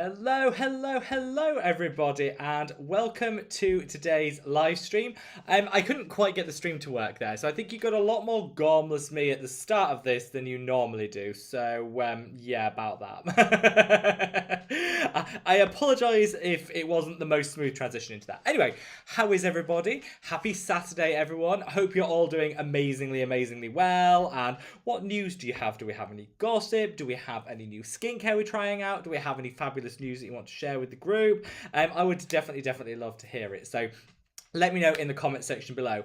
Hello everybody, and welcome to today's live stream. I couldn't quite get the stream to work there, so I think you got a lot more gormless me at the start of this than you normally do, so yeah, about that. I apologise if it wasn't the most smooth transition into that. Anyway, how is everybody? Happy Saturday everyone. Hope you're all doing amazingly well, and what news do you have? Do we have any gossip? Do we have any new skincare we're trying out? Do we have any fabulous news that you want to share with the group? I would definitely love to hear it. So let me know in the comment section below.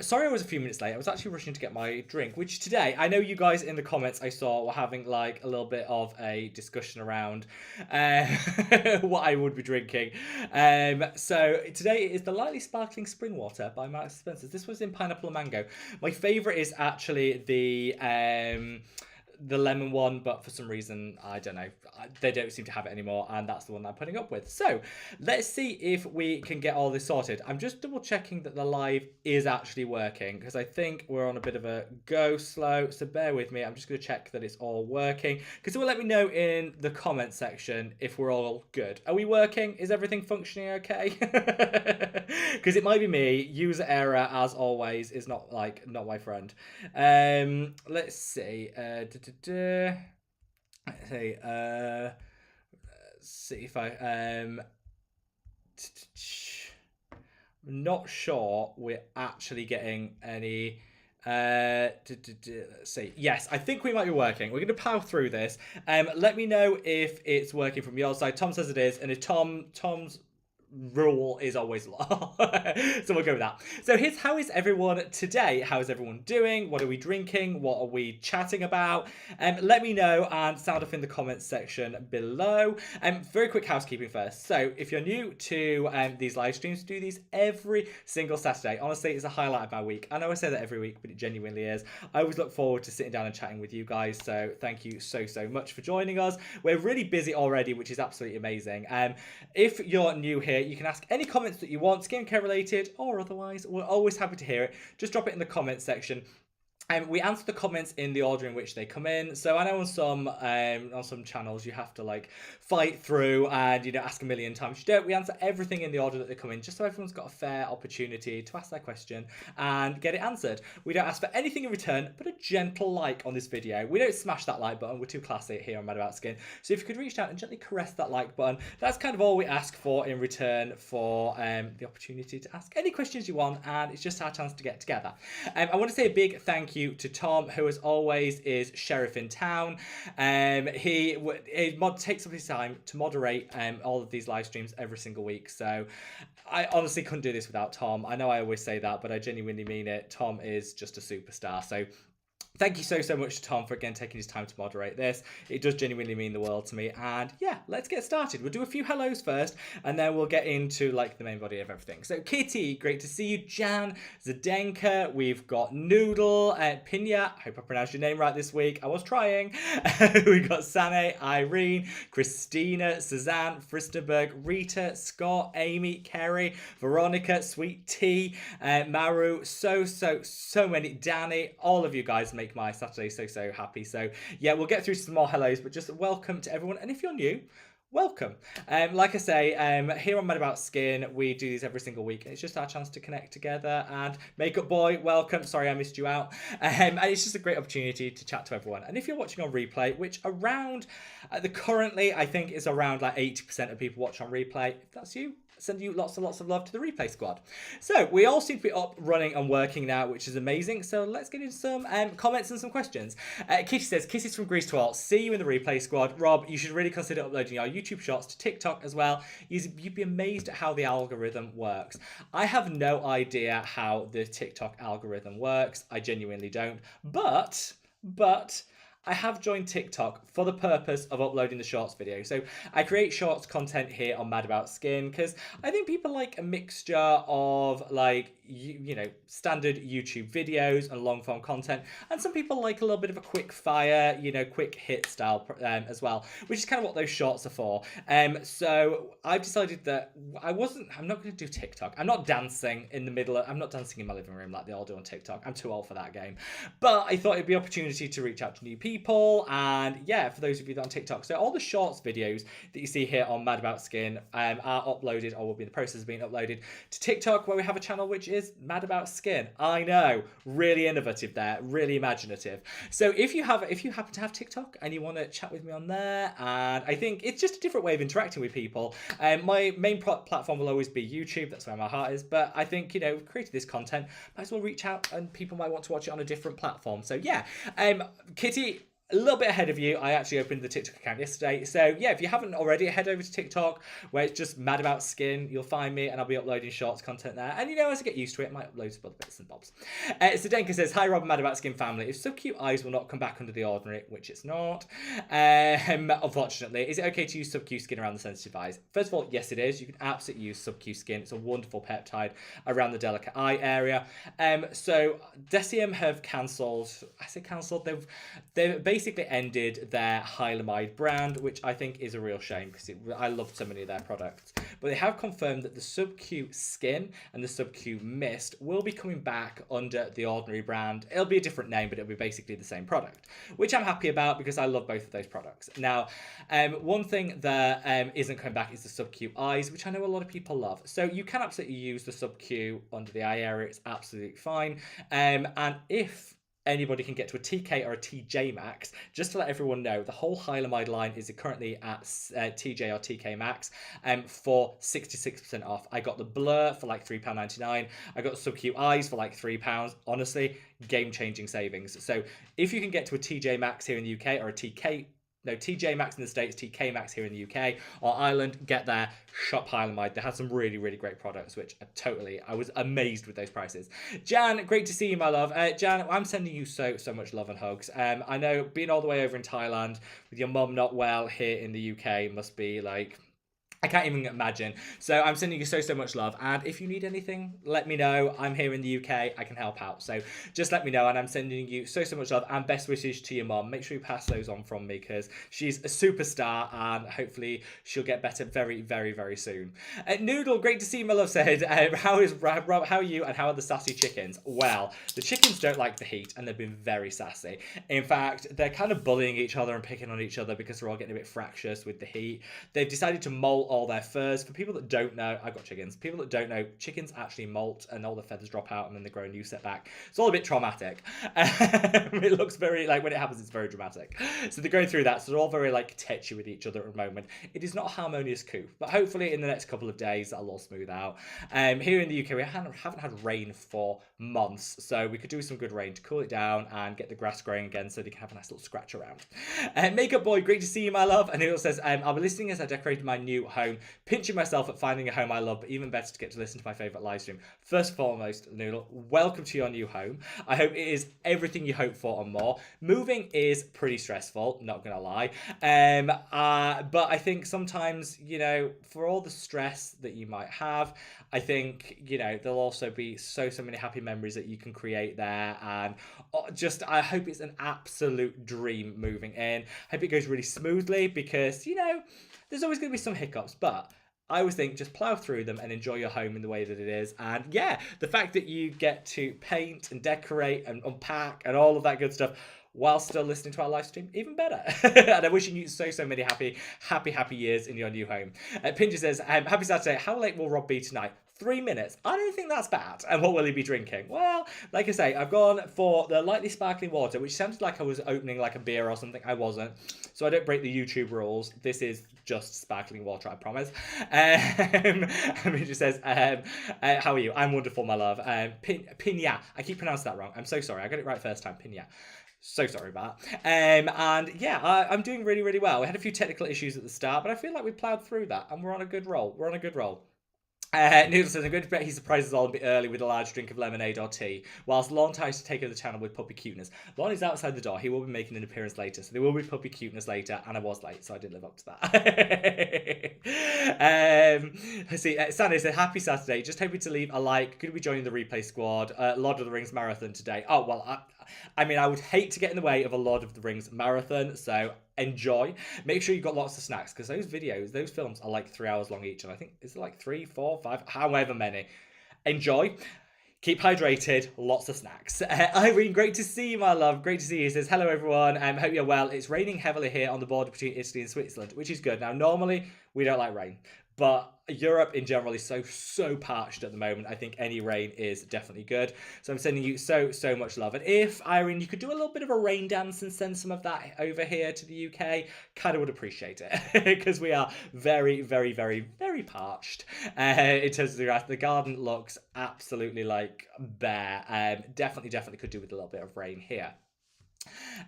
Sorry I was a few minutes late. I was actually rushing to get my drink, which today, I know you guys in the comments I saw were having like a little bit of a discussion around what I would be drinking. So today is the Lightly Sparkling Spring Water by Marks & Spencer. This was in pineapple and mango. My favourite is actually the lemon one, but for some reason, I don't know, they don't seem to have it anymore, and that's the one I'm putting up with. So let's see if we can get all this sorted. I'm just double checking that the live is actually working, because I think we're on a bit of a go slow, so bear with me. I'm just going to check that it's all working, because it will let me know in the comment section if we're all good. Are we working? Is everything functioning okay? Because it might be me. User error, as always, is not my friend. Let's see. Let's see if I I'm not sure we're actually getting any. Let's see. Yes, I think we might be working. We're going to power through this. Let me know if it's working from your side. Tom says it is, and if Tom's rule is always law. So we'll go with that. So here's how is everyone today? How is everyone doing? What are we drinking? What are we chatting about? Let me know and sound off in the comments section below. Very quick housekeeping first. So if you're new to these live streams, do these every single Saturday. Honestly, it's a highlight of my week. I know I say that every week, but it genuinely is. I always look forward to sitting down and chatting with you guys. So thank you so much for joining us. We're really busy already, which is absolutely amazing. If you're new here, you can ask any comments that you want, skincare related or otherwise. We're always happy to hear it. Just drop it in the comments section. We answer the comments in the order in which they come in. So I know on some channels you have to like fight through and ask a million times. You don't. We answer everything in the order that they come in, just so everyone's got a fair opportunity to ask their question and get it answered. We don't ask for anything in return but a gentle like on this video. We don't smash that like button. We're too classy here on Mad About Skin. So if you could reach out and gently caress that like button, that's kind of all we ask for in return for the opportunity to ask any questions you want, and it's just our chance to get together. I want to say a big thank you to Tom, who as always is sheriff in town. He takes up his time to moderate all of these live streams every single week. So I honestly couldn't do this without Tom. I know I always say that, but I genuinely mean it. Tom is just a superstar. So thank you so much to Tom for again taking his time to moderate this. It does genuinely mean the world to me. And yeah, let's get started. We'll do a few hellos first, and then we'll get into like the main body of everything. So Kitty, great to see you. Jan, Zdenka, we've got Noodle, Pinya, I hope I pronounced your name right this week. I was trying. We've got Sane, Irene, Christina, Suzanne, Fristenberg, Rita, Scott, Amy, Kerry, Veronica, Sweet Tea, Maru, so many, Danny, all of you guys make my Saturday so happy. So yeah, we'll get through some more hellos, but just welcome to everyone. And if you're new, welcome. Like I say, here on Mad About Skin, we do these every single week, and it's just our chance to connect together. And Makeup Boy, welcome. Sorry I missed you out. And it's just a great opportunity to chat to everyone. And if you're watching on replay, which around currently I think is around like 80% of people watch on replay, if that's you, send you lots and lots of love to the replay squad. So we all seem to be up, running and working now, which is amazing. So let's get into some comments and some questions. Kitty says, kisses from Greece to all. See you in the replay squad. Rob, you should really consider uploading our YouTube shorts to TikTok as well. You'd be amazed at how the algorithm works. I have no idea how the TikTok algorithm works. I genuinely don't. But I have joined TikTok for the purpose of uploading the shorts video. So I create shorts content here on Mad About Skin because I think people like a mixture of like, you know, standard YouTube videos and long form content, and some people like a little bit of a quick fire, you know, quick hit style as well, which is kind of what those shorts are for. So I've decided that I'm not going to do TikTok. I'm not dancing in the middle I'm not dancing in my living room like they all do on TikTok. I'm too old for that game. But I thought it'd be an opportunity to reach out to new people, and yeah, for those of you that are on TikTok, so all the shorts videos that you see here on Mad About Skin are uploaded, or will be in the process of being uploaded to TikTok, where we have a channel which is Mad About Skin. I know, really innovative there, really imaginative. So if you happen to have TikTok and you want to chat with me on there, and I think it's just a different way of interacting with people. My main platform will always be YouTube. That's where my heart is. But I think, you know, we've created this content, might as well reach out, and people might want to watch it on a different platform. So yeah, Kitty, a little bit ahead of you. I actually opened the TikTok account yesterday. So yeah, if you haven't already, head over to TikTok, where it's just Mad About Skin. You'll find me, and I'll be uploading shorts content there. And you know, as I get used to it, I might upload some other bits and bobs. Zdenka says, hi Rob, Mad About Skin family. If Sub Q eyes will not come back under the ordinary, which it's not, unfortunately, is it okay to use Sub Q skin around the sensitive eyes? First of all, yes it is. You can absolutely use Sub Q skin. It's a wonderful peptide around the delicate eye area. So Decium have cancelled, I say cancelled, they've basically ended their Hylamide brand, which I think is a real shame, because I love so many of their products. But they have confirmed that the Sub-Q Skin and the Sub-Q Mist will be coming back under the Ordinary brand. It'll be a different name, but it'll be basically the same product, which I'm happy about because I love both of those products. Now, one thing that isn't coming back is the Sub-Q Eyes, which I know a lot of people love. So you can absolutely use the Sub-Q under the eye area. It's absolutely fine. And if anybody can get to a TK or a TJ Max, just to let everyone know, the whole Hylamide line is currently at TJ or TK Max for 66% off. I got the Blur for like £3.99. I got the Sub-Q Eyes for like £3. Honestly, game-changing savings. So if you can get to a TJ Max here in the UK, or a TJ Maxx in the States, TK Maxx here in the UK or Ireland, get there, shop Hylamide. They had some really, really great products, which I was amazed with those prices. Jan, great to see you, my love. Jan, I'm sending you so much love and hugs. I know being all the way over in Thailand with your mum not well here in the UK must be like, I can't even imagine. So I'm sending you so much love. And if you need anything, let me know. I'm here in the UK. I can help out. So just let me know. And I'm sending you so much love and best wishes to your mom. Make sure you pass those on from me, because she's a superstar, and hopefully she'll get better very soon. Noodle, great to see you, my love, said, how are you, and how are the sassy chickens? Well, the chickens don't like the heat, and they've been very sassy. In fact, they're kind of bullying each other and picking on each other because they're all getting a bit fractious with the heat. They've decided to molt all their furs. For people that don't know, I've got chickens. People that don't know, chickens actually molt and all the feathers drop out and then they grow a new set back. It's all a bit traumatic. It looks very, like, when it happens, it's very dramatic. So they're going through that. So they're all very, like, tetchy with each other at the moment. It is not a harmonious coup, but hopefully in the next couple of days, that'll all smooth out. Here in the UK, we haven't had rain for months, so we could do some good rain to cool it down and get the grass growing again so they can have a nice little scratch around. Makeup Boy, great to see you, my love. And he also says, I'll be listening as I decorated my new home, pinching myself at finding a home I love, but even better to get to listen to my favourite live stream. First and foremost, Noodle, welcome to your new home. I hope it is everything you hope for and more. Moving is pretty stressful, not gonna lie. But I think sometimes, you know, for all the stress that you might have, I think, you know, there'll also be so many happy memories that you can create there. And I hope it's an absolute dream moving in. Hope it goes really smoothly, because, you know, there's always going to be some hiccups, but I always think just plow through them and enjoy your home in the way that it is. And yeah, the fact that you get to paint and decorate and unpack and all of that good stuff while still listening to our live stream, even better. And I'm wishing you so many happy years in your new home. Pinja says, happy Saturday. How late will Rob be tonight? 3 minutes. I don't think that's bad. And what will he be drinking? Well, like I say, I've gone for the lightly sparkling water, which sounded like I was opening like a beer or something. I wasn't. So I don't break the YouTube rules. This is just sparkling water, I promise. He just says, how are you? I'm wonderful, my love. Pinya. I keep pronouncing that wrong. I'm so sorry. I got it right first time. Pinya. So sorry about that. And yeah, I'm doing really well. We had a few technical issues at the start, but I feel like we plowed through that and we're on a good roll. Noodle says, I'm going to bet he surprises all a bit early with a large drink of lemonade or tea, whilst Lon tries to take over the channel with puppy cuteness. Lon is outside the door. He will be making an appearance later, so there will be puppy cuteness later, and I was late, so I didn't live up to that. Let's see, Sandy said, happy Saturday. Just hoping to leave a like. Going to be joining the replay squad. Lord of the Rings marathon today. Oh, well, I mean, I would hate to get in the way of a Lord of the Rings marathon, so enjoy. Make sure you've got lots of snacks, because those films are like 3 hours long each, and I think, is it like 3, 4, 5, however many. Enjoy. Keep hydrated, lots of snacks. Irene, great to see you, my love. Great to see you. Says, hello, everyone. Hope you're well. It's raining heavily here on the border between Italy and Switzerland, which is good. Now, normally, we don't like rain, but Europe in general is so parched at the moment. I think any rain is definitely good. So I'm sending you so much love. And if, Irene, you could do a little bit of a rain dance and send some of that over here to the UK, kind of would appreciate it. Because we are very parched. In terms of the grass, the garden looks absolutely like bare. Definitely could do with a little bit of rain here.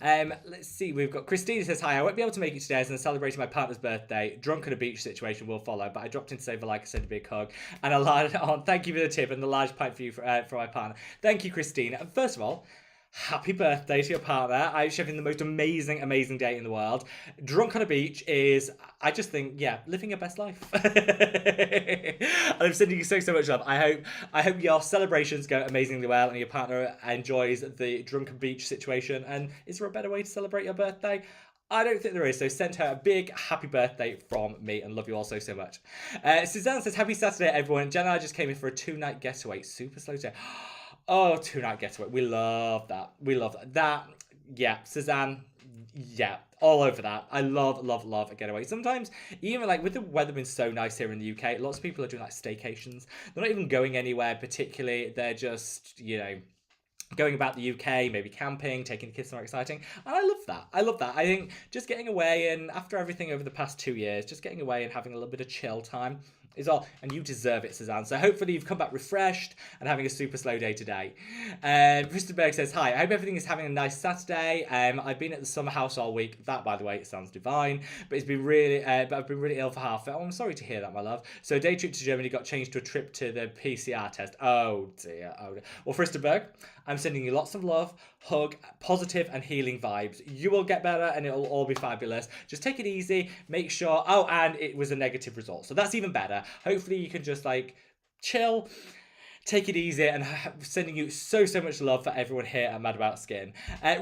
Let's see, we've got Christina says, hi, I won't be able to make it today as I'm celebrating my partner's birthday. Drunk on a beach situation will follow, but I dropped in to say, like I said, a big hug and a large, thank you for the tip and the large pint for you for my partner. Thank you, Christina. First of all, happy birthday to your partner. I'm having the most amazing day in the world. Drunk on a beach is, I just think, yeah, living your best life. And I'm sending you so much love. I hope your celebrations go amazingly well and your partner enjoys the drunken beach situation. And is there a better way to celebrate your birthday? I don't think there is, so send her a big happy birthday from me and love you all so much. Suzanne says, happy Saturday, everyone. Jenna and I just came in for a 2-night getaway. Super slow day. Oh, 2-night getaway. We love that. We love that. Yeah, Suzanne, yeah, all over that. I love a getaway. Sometimes, even like with the weather being so nice here in the UK, lots of people are doing like staycations. They're not even going anywhere particularly. They're just, you know, going about the UK, maybe camping, taking the kids somewhere exciting. And I love that. I think just getting away, and after everything over the past 2 years, just getting away and having a little bit of chill time is all, and you deserve it, Suzanne. So hopefully you've come back refreshed and having a super slow day today. Christenberg says, hi, I hope everything is having a nice Saturday. I've been at the summer house all week. That, by the way, it sounds divine, but it's been really, but I've been really ill for half. Oh, I'm sorry to hear that, my love. So a day trip to Germany got changed to a trip to the PCR test. Oh dear. Well, Christenberg, I'm sending you lots of love, hug, positive and healing vibes. You will get better and it'll all be fabulous. Just take it easy, make sure, oh, and it was a negative result. So that's even better. Hopefully you can just like chill, take it easy, and sending you so much love for everyone here at Mad About Skin.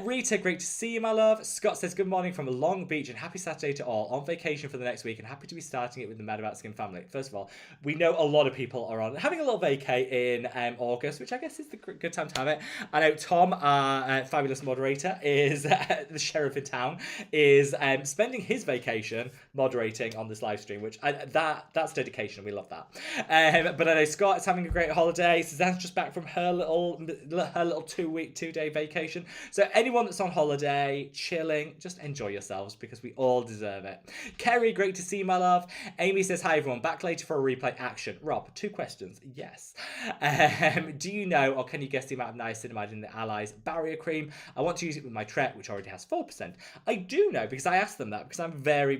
Rita, great to see you, my love. Scott says, good morning from Long Beach and happy Saturday to all. On vacation for the next week and happy to be starting it with the Mad About Skin family. First of all, we know a lot of people are on having a little vacay in August, which I guess is the good time to have it. I know Tom, our fabulous moderator, is the sheriff in town, is spending his vacation moderating on this live stream, which that's dedication. We love that. But I know Scott is having a great holiday. Suzanne's just back from her little 2-day vacation. So anyone that's on holiday, chilling, just enjoy yourselves because we all deserve it. Kerry, great to see you, my love. Amy says, hi everyone, back later for a replay action. Rob, 2 questions. Yes. Do you know or can you guess the amount of niacinamide in the Allies barrier cream? I want to use it with my Tret, which already has 4%. I do know because I asked them that because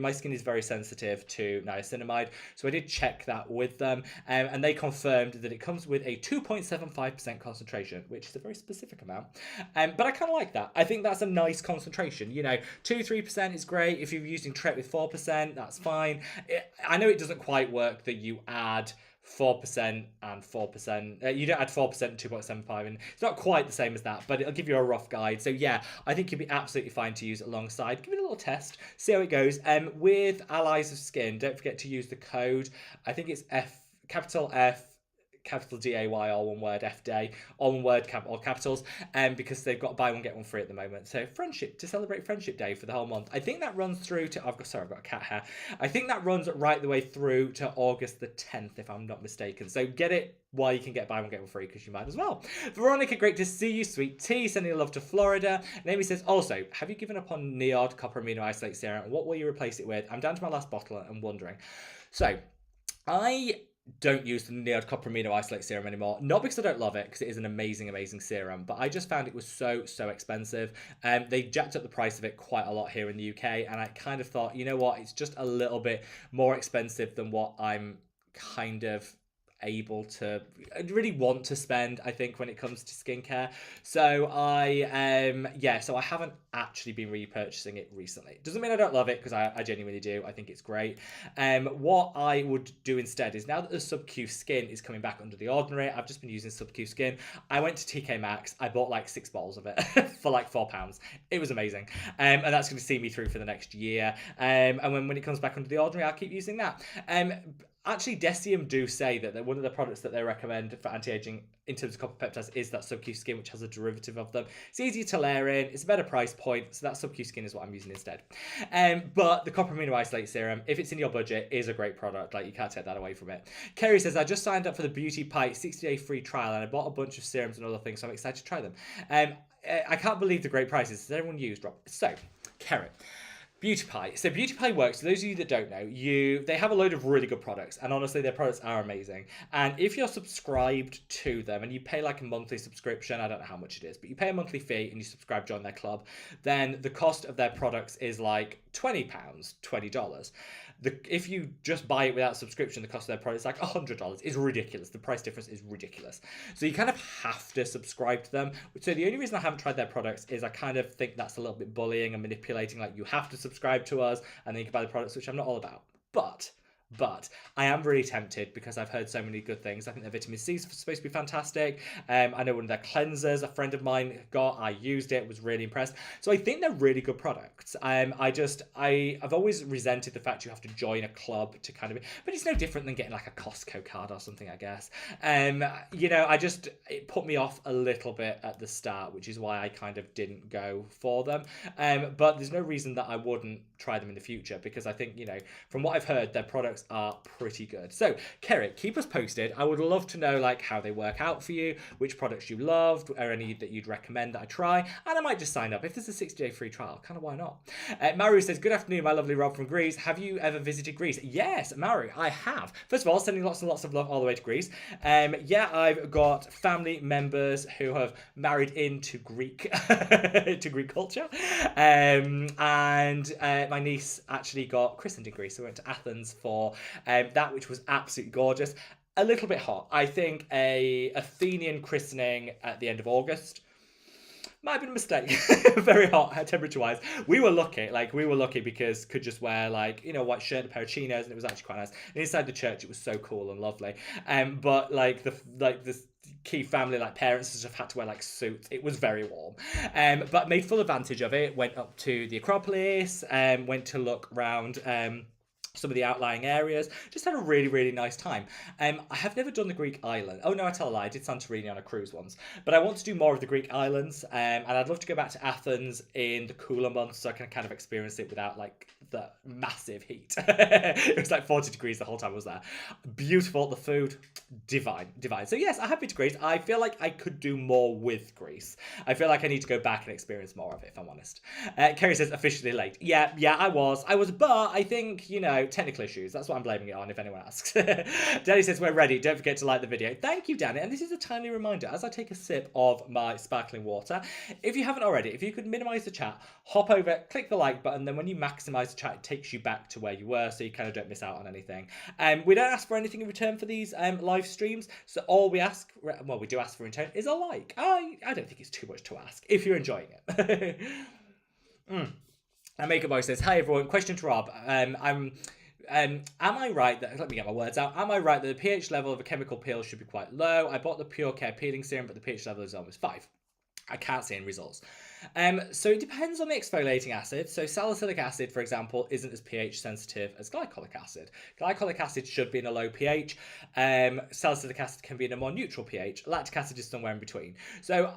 my skin is very sensitive to niacinamide. So I did check that with them and they confirmed that it comes with a 2.75% concentration, which is a very specific amount. But I kind of like that. I think that's a nice concentration. You know, 2-3% is great. If you're using Tret with 4%, that's fine. I know it doesn't quite work that you add 4% and 4%. You don't add 4% and 2.75, and it's not quite the same as that, but it'll give you a rough guide. So yeah, I think you'll be absolutely fine to use alongside. Give it a little test, see how it goes. With Allies of Skin, don't forget to use the code. I think it's capital DAY, all one word, FDAY, all one word, all capitals, because they've got buy one get one free at the moment. So friendship, to celebrate Friendship Day for the whole month. I think that runs through to, I've got a cat hair. I think that runs right the way through to August the 10th, if I'm not mistaken. So get it while you can get buy one get one free, because you might as well. Veronica, great to see you. Sweet tea, sending love to Florida. And Amy says, also, have you given up on Neod Copper Amino Isolate Serum? And what will you replace it with? I'm down to my last bottle and wondering. So I don't use the Neod Copper Amino Isolate Serum anymore. Not because I don't love it, because it is an amazing serum, but I just found it was so expensive. They jacked up the price of it quite a lot here in the UK, and I kind of thought, you know what, it's just a little bit more expensive than what I'm kind of able to really want to spend, I think, when it comes to skincare. So so I haven't actually been repurchasing it recently. Doesn't mean I don't love it, because I genuinely do. I think it's great. What I would do instead is, now that the Sub-Q Skin is coming back under the ordinary, I've just been using Sub-Q Skin. I went to TK Maxx. I bought like 6 bottles of it for like £4. It was amazing. And that's going to see me through for the next year. And when it comes back under the ordinary, I'll keep using that. Actually, Decium do say that one of the products that they recommend for anti-aging in terms of copper peptides is that Sub-Q Skin, which has a derivative of them. It's easier to layer in, it's a better price point, so that Sub-Q Skin is what I'm using instead. But the Copper Amino Isolate Serum, if it's in your budget, is a great product. Like, you can't take that away from it. Kerry says, I just signed up for the Beauty Pie 60-day free trial, and I bought a bunch of serums and other things, so I'm excited to try them. I can't believe the great prices. Has everyone used, Rob? So, Kerry. Beauty Pie. So Beauty Pie works. For those of you that don't know, they have a load of really good products, and honestly, their products are amazing. And if you're subscribed to them and you pay like a monthly subscription, I don't know how much it is, but you pay a monthly fee and you subscribe, join their club, then the cost of their products is like £20, $20. If you just buy it without subscription, the cost of their product is like $100. It's ridiculous. The price difference is ridiculous. So you kind of have to subscribe to them. So the only reason I haven't tried their products is I kind of think that's a little bit bullying and manipulating. Like, you have to subscribe to us and then you can buy the products, which I'm not all about. But I am really tempted, because I've heard so many good things. I think their vitamin C is supposed to be fantastic. I know one of their cleansers a friend of mine got. I used it, was really impressed. So I think they're really good products. I've always resented the fact you have to join a club to kind of, but it's no different than getting like a Costco card or something, I guess. It put me off a little bit at the start, which is why I kind of didn't go for them. But there's no reason that I wouldn't try them in the future, because I think, from what I've heard, their products are pretty good. So, Kerry, keep us posted. I would love to know like how they work out for you, which products you loved, or any that you'd recommend that I try, and I might just sign up. If there's a 60-day free trial, kind of why not? Maru says, good afternoon, my lovely Rob from Greece. Have you ever visited Greece? Yes, Maru, I have. First of all, sending lots and lots of love all the way to Greece. I've got family members who have married into Greek to Greek culture, and my niece actually got christened in Greece. So we went to Athens for that, which was absolutely gorgeous. A little bit hot. I think a Athenian christening at the end of August might have been a mistake. Very hot temperature-wise. We were lucky because could just wear white shirt and a pair of chinos, and it was actually quite nice. And inside the church, it was so cool and lovely. But the key family, parents, just have had to wear suits. It was very warm. But made full advantage of it. Went up to the Acropolis, went to look around some of the outlying areas. Just had a really, really nice time. I have never done the Greek island. Oh no, I tell a lie. I did Santorini on a cruise once. But I want to do more of the Greek islands. And I'd love to go back to Athens in the cooler months, so I can kind of experience it without the massive heat. It was 40 degrees the whole time I was there. Beautiful. The food, divine. So yes, I have been to Greece. I feel like I could do more with Greece. I feel like I need to go back and experience more of it, if I'm honest. Kerry says, officially late. Yeah, I was, but I think, technical issues. That's what I'm blaming it on, if anyone asks. Danny says, we're ready. Don't forget to like the video. Thank you, Danny. And this is a timely reminder, as I take a sip of my sparkling water, if you haven't already, if you could minimize the chat, hop over, click the like button, then when you maximize the chat, it takes you back to where you were, so you kind of don't miss out on anything. We don't ask for anything in return for these live streams, so all we ask, well, we do ask for in return, is a like. I don't think it's too much to ask, if you're enjoying it. And Makeup Boy says, hi everyone, question to Rob. Am I right that, let me get my words out, am I right that the pH level of a chemical peel should be quite low? I bought the Pure Care peeling serum, but the pH level is almost 5. I can't see any results. So it depends on the exfoliating acid. So salicylic acid, for example, isn't as pH sensitive as glycolic acid. Glycolic acid should be in a low pH. Salicylic acid can be in a more neutral pH. Lactic acid is somewhere in between. So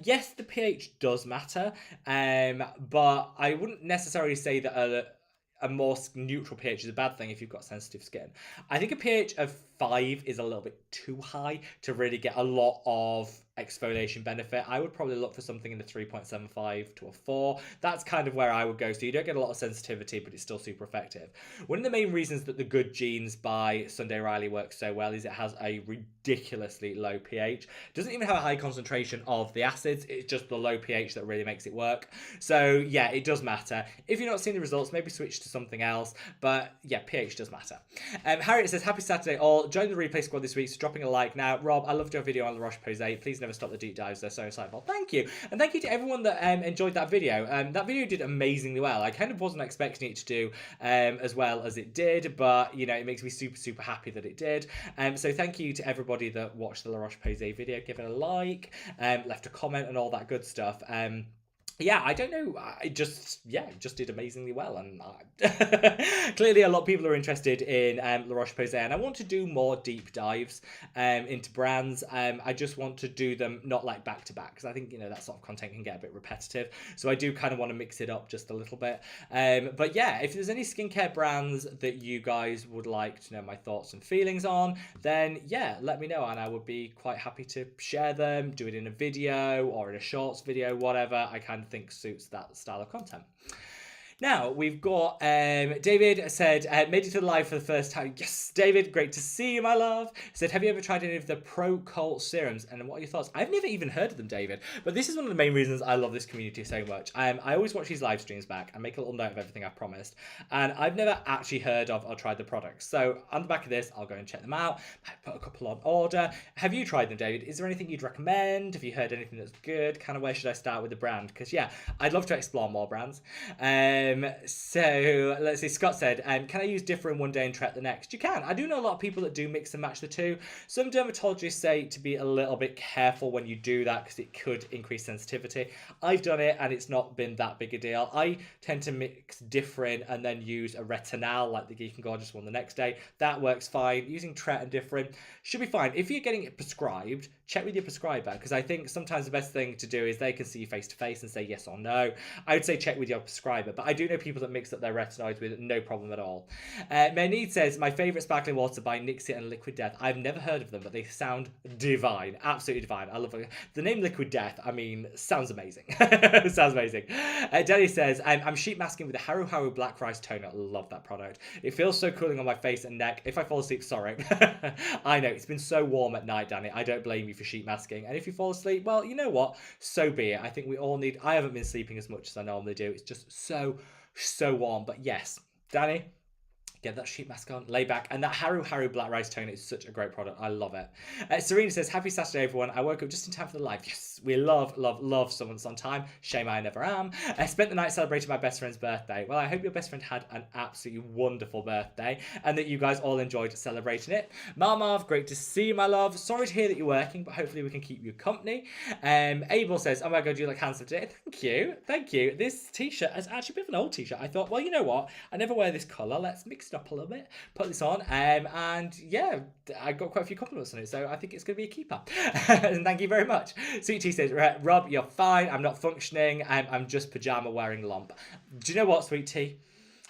yes, the pH does matter, but I wouldn't necessarily say that a more neutral pH is a bad thing if you've got sensitive skin. I think a pH of 5 is a little bit too high to really get a lot of exfoliation benefit, I would probably look for something in the 3.75 to a 4. That's kind of where I would go. So you don't get a lot of sensitivity, but it's still super effective. One of the main reasons that the Good Genes by Sunday Riley works so well is it has a ridiculously low pH. It doesn't even have a high concentration of the acids. It's just the low pH that really makes it work. So yeah, it does matter. If you're not seeing the results, maybe switch to something else. But yeah, pH does matter. Harriet says, happy Saturday all. Join the replay squad this week, so dropping a like now. Rob, I loved your video on La Roche-Posay. Please never stop the deep dives. They're so insightful. Thank you. And thank you to everyone that enjoyed that video. That video did amazingly well. I kind of wasn't expecting it to do as well as it did, but you know, it makes me super, super happy that it did. So thank you to everybody that watched the La Roche-Posay video. Give it a like, left a comment and all that good stuff. Yeah, I don't know. It just did amazingly well, and clearly a lot of people are interested in La Roche-Posay, and I want to do more deep dives into brands. I just want to do them not like back to back, because I think, you know, that sort of content can get a bit repetitive. So I do kind of want to mix it up just a little bit. But yeah, if there's any skincare brands that you guys would like to know my thoughts and feelings on, then yeah, let me know, and I would be quite happy to share them, do it in a video or in a shorts video, whatever I kind of think suits that style of content. Now, we've got David said, made it to the live for the first time. Yes, David, great to see you, my love. Said, have you ever tried any of the Pro Colt serums? And what are your thoughts? I've never even heard of them, David. But this is one of the main reasons I love this community so much. I always watch these live streams back and make a little note of everything I've promised. And I've never actually heard of or tried the products. So on the back of this, I'll go and check them out. I put a couple on order. Have you tried them, David? Is there anything you'd recommend? Have you heard anything that's good? Kind of where should I start with the brand? Because yeah, I'd love to explore more brands. So let's see, Scott said, can I use Differ in one day and Tret the next? You can. I do know a lot of people that do mix and match the two. Some dermatologists say to be a little bit careful when you do that because it could increase sensitivity. I've done it and it's not been that big a deal. I tend to mix Differin and then use a retinal like the Geek and Gorgeous one the next day. That works fine. Using Tret and Differin should be fine. If you're getting it prescribed, check with your prescriber, because I think sometimes the best thing to do is they can see you face to face and say yes or no. I would say check with your prescriber, but I do know people that mix up their retinoids with no problem at all. Menid says, my favourite sparkling water by Nixit and Liquid Death. I've never heard of them, but they sound divine. Absolutely divine. I love it. The name Liquid Death, I mean, sounds amazing. Sounds amazing. Danny says, I'm sheet masking with a Haru Haru Black Rice Toner. Love that product. It feels so cooling on my face and neck. If I fall asleep, sorry. I know, it's been so warm at night, Danny. I don't blame you for sheet masking. And if you fall asleep, well, you know what? So be it. I think we all need... I haven't been sleeping as much as I normally do. It's just so warm. But yes, Danny, get that sheet mask on, lay back, and that Haru Haru Black Rice Toner is such a great product. I love it. Serena says, happy Saturday, everyone. I woke up just in time for the live. Yes, we love someone's on time. Shame I never am. I spent the night celebrating my best friend's birthday. Well, I hope your best friend had an absolutely wonderful birthday and that you guys all enjoyed celebrating it. Marv, great to see you, my love. Sorry to hear that you're working, but hopefully we can keep you company. Abel says, oh my God, you look handsome today. Thank you. Thank you. This t-shirt is actually a bit of an old t-shirt. I thought, well, you know what? I never wear this colour. Let's mix it up a little bit, put this on, and yeah, I got quite a few compliments on it, so I think it's going to be a keeper. And thank you very much. Sweet Tea says, Rob, you're fine. I'm not functioning. I'm just pajama wearing lump. Do you know what, Sweet Tea?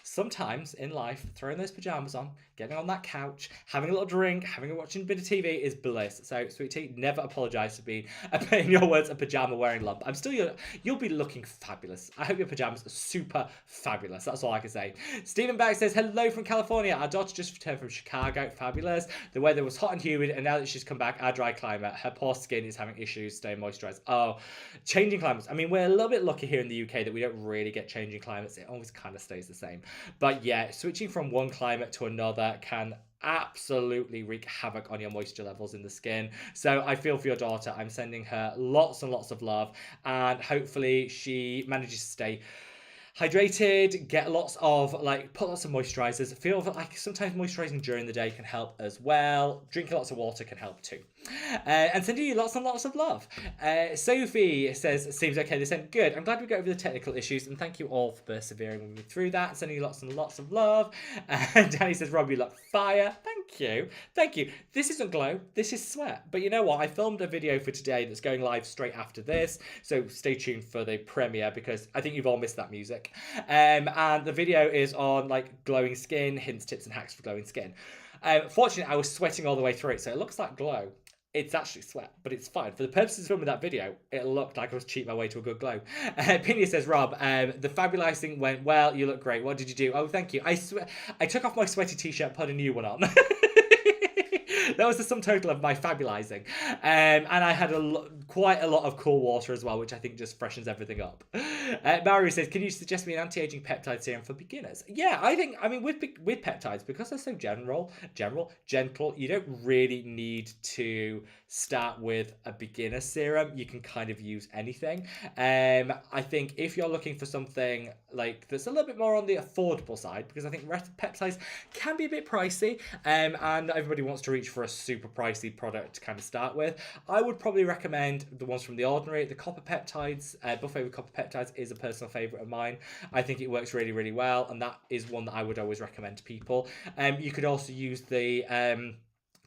Sometimes in life, throwing those pajamas on, getting on that couch, having a little drink, watching a bit of TV is bliss. So, Sweet Tea, never apologise for being, in your words, a pajama wearing lump. I'm still, you'll be looking fabulous. I hope your pajamas are super fabulous. That's all I can say. Stephen Back says, hello from California. Our daughter just returned from Chicago. Fabulous. The weather was hot and humid, and now that she's come back, our dry climate, her poor skin is having issues staying moisturised. Oh, changing climates. I mean, we're a little bit lucky here in the UK that we don't really get changing climates. It always kind of stays the same. But yeah, switching from one climate to another can absolutely wreak havoc on your moisture levels in the skin. So I feel for your daughter. I'm sending her lots and lots of love, and hopefully she manages to stay hydrated, get lots of, put lots of moisturizers. Feel like sometimes moisturizing during the day can help as well. Drinking lots of water can help too. And sending you lots and lots of love. Sophie says, seems okay. They said, good. I'm glad we got over the technical issues, and thank you all for persevering with me through that. Sending you lots and lots of love. And Danny says, Rob, you look fire. Thank you. Thank you. This isn't glow. This is sweat. But you know what? I filmed a video for today that's going live straight after this. So stay tuned for the premiere, because I think you've all missed that music. And the video is on glowing skin, hints, tips and hacks for glowing skin. Fortunately, I was sweating all the way through it, so it looks like glow. It's actually sweat, but it's fine. For the purposes of filming that video, it looked like I was cheating my way to a good glow. Pinia says, Rob, the fabulizing went well. You look great. What did you do? Oh, thank you. I took off my sweaty t-shirt, put a new one on. That was the sum total of my fabulizing. And I had quite a lot of cool water as well, which I think just freshens everything up. Mario says, can you suggest me an anti-aging peptide serum for beginners? Yeah, I mean, with peptides, because they're so gentle, you don't really need to start with a beginner serum. You can kind of use anything. I think if you're looking for something like that's a little bit more on the affordable side, because I think peptides can be a bit pricey, and not everybody wants to reach for a super pricey product to kind of start with, I would probably recommend the ones from The Ordinary. The copper peptides, buffet with copper peptides, is a personal favorite of mine. I think it works really, really well, and that is one that I would always recommend to people. You could also use the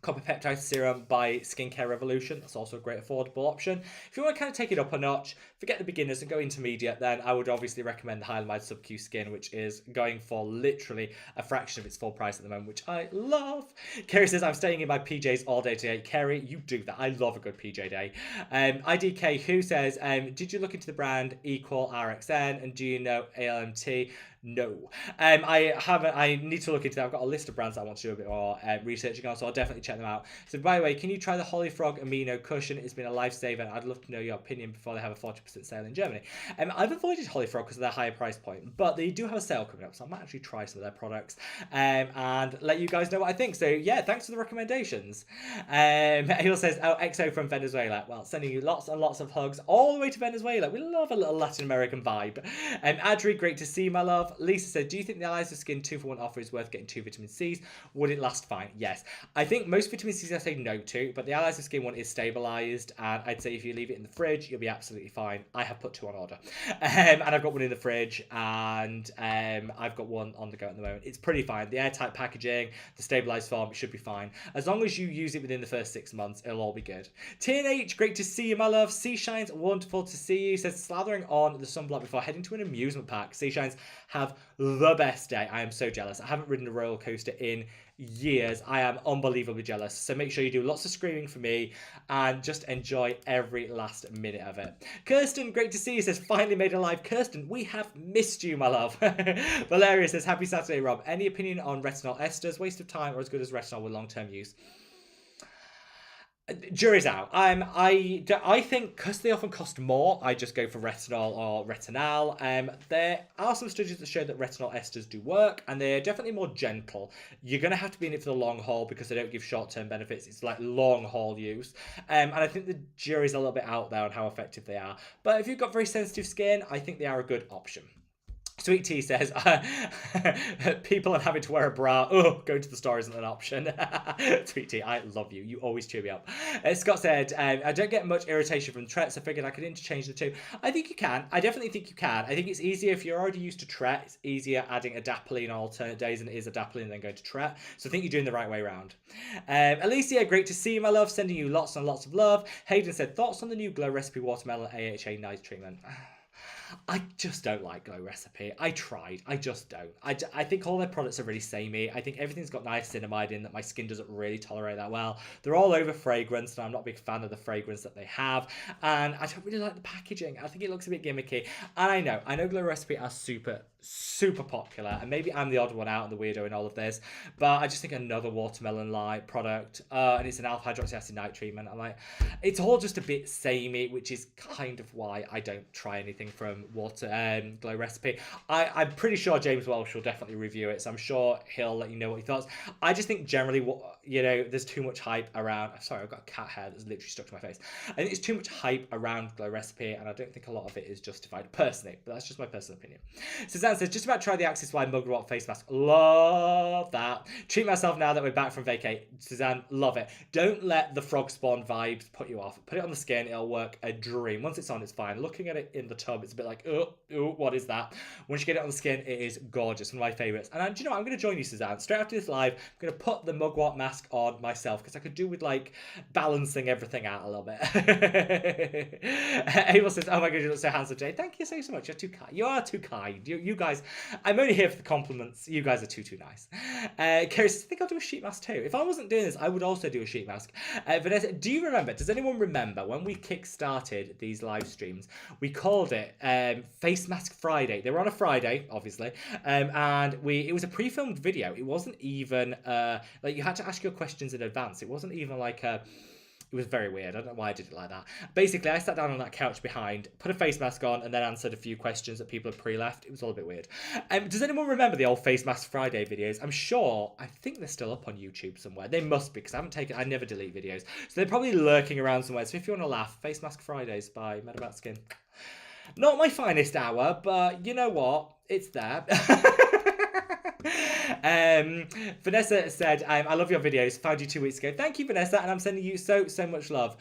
copper peptide serum by Skincare Revolution. That's also a great affordable option. If you want to kind of take it up a notch, forget the beginners and go intermediate, then I would obviously recommend the Hylamide Sub-Q Skin, which is going for literally a fraction of its full price at the moment, which I love. Kerry says, I'm staying in my PJs all day today. Kerry, you do that. I love a good PJ day. IDK Who says, did you look into the brand Equal RXN, and do you know ALMT? No. I haven't. I need to look into that. I've got a list of brands that I want to do a bit more researching on, so I'll definitely check them out. So, by the way, can you try the Holly Frog Amino Cushion? It's been a lifesaver, and I'd love to know your opinion before they have a 40% sale in Germany. I've avoided Holly Frog because of their higher price point, but they do have a sale coming up, so I might actually try some of their products and let you guys know what I think. So, yeah, thanks for the recommendations. He also says, oh, XO from Venezuela. Well, sending you lots and lots of hugs all the way to Venezuela. We love a little Latin American vibe. Adri, great to see you, my love. Lisa said, do you think the Eyes of Skin 2-for-1 offer is worth getting 2 vitamin C's? Would it last fine? Yes. I think most vitamin C's I say no to, but the Allies of Skin one is stabilized, and I'd say if you leave it in the fridge, you'll be absolutely fine. I have put 2 on order, and I've got one in the fridge, and I've got one on the go at the moment. It's pretty fine. The airtight packaging, the stabilized form, it should be fine. As long as you use it within the first 6 months, it'll all be good. TNH, great to see you, my love. Sea Shines, wonderful to see you. Says, slathering on the sunblock before heading to an amusement park. Sea Shines, have the best day. I am so jealous. I haven't ridden a roller coaster in years. I am unbelievably jealous. So make sure you do lots of screaming for me and just enjoy every last minute of it. Kirsten, great to see you. Says, finally made it live. Kirsten, we have missed you, my love. Valeria says, happy Saturday, Rob. Any opinion on retinol esters? Waste of time or as good as retinol with long-term use? Jury's out. I think because they often cost more, I just go for retinol or retinal. There are some studies that show that retinol esters do work, and they're definitely more gentle. You're going to have to be in it for the long haul because they don't give short-term benefits. It's like long haul use. And I think the jury's a little bit out there on how effective they are. But if you've got very sensitive skin, I think they are a good option. Sweet Tea says, people are having to wear a bra. Oh, going to the store isn't an option. Sweet Tea, I love you. You always cheer me up. Scott said, I don't get much irritation from Tret, so I figured I could interchange the two. I think you can. I definitely think you can. I think it's easier if you're already used to Tret. It's easier adding adapalene on alternate days than it is adapalene and then going to Tret. So I think you're doing the right way around. Alicia, great to see you, my love. Sending you lots and lots of love. Hayden said, thoughts on the new Glow Recipe Watermelon AHA night treatment? I just don't like Glow Recipe. I tried. I just don't. I think all their products are really samey. I think everything's got niacinamide in that my skin doesn't really tolerate that well. They're all over fragrance, and I'm not a big fan of the fragrance that they have. And I don't really like the packaging. I think it looks a bit gimmicky. And I know Glow Recipe are super popular, and maybe I'm the odd one out and the weirdo in all of this, but I just think another watermelon light product, and it's an alpha hydroxy acid night treatment. I'm like, it's all just a bit samey, which is kind of why I don't try anything from Glow Recipe. I'm pretty sure James Welsh will definitely review it, so I'm sure he'll let you know what he thoughts. I just think generally, there's too much hype around. Sorry, I've got a cat hair that's literally stuck to my face. I think there's too much hype around Glow Recipe, and I don't think a lot of it is justified personally, but that's just my personal opinion. Suzanne says, just about try the Axis Wide Mugwort face mask. Love that. Treat myself now that we're back from vacay. Suzanne, love it. Don't let the frog spawn vibes put you off. Put it on the skin, it'll work a dream. Once it's on, it's fine. Looking at it in the tub, it's a bit like, oh, what is that? Once you get it on the skin, it is gorgeous. One of my favorites. And do you know what? I'm going to join you, Suzanne. Straight after this live, I'm going to put the Mugwort mask on myself because I could do with like balancing everything out a little bit. Abel says, oh my god, you look so handsome today. Thank you so much. You're too kind. You are too kind. You guys, I'm only here for the compliments. You guys are too nice. Kerry says, I think I'll do a sheet mask too. If I wasn't doing this, I would also do a sheet mask. Vanessa, do you remember, does anyone remember when we kick-started these live streams, we called it Face Mask Friday. They were on a Friday, obviously, and it was a pre-filmed video. It wasn't even, like, you had to ask your questions in advance. It wasn't even like a... It was very weird. I don't know why I did it like that. Basically, I sat down on that couch behind, put a face mask on, and then answered a few questions that people had pre-left. It was all a bit weird. Does anyone remember the old Face Mask Friday videos? I'm sure, I think they're still up on YouTube somewhere. They must be, because I never delete videos. So they're probably lurking around somewhere. So if you want to laugh, Face Mask Fridays by Mad About Skin. Not my finest hour, but you know what? It's there. Vanessa said, I love your videos. Found you 2 weeks ago. Thank you, Vanessa, and I'm sending you so much love.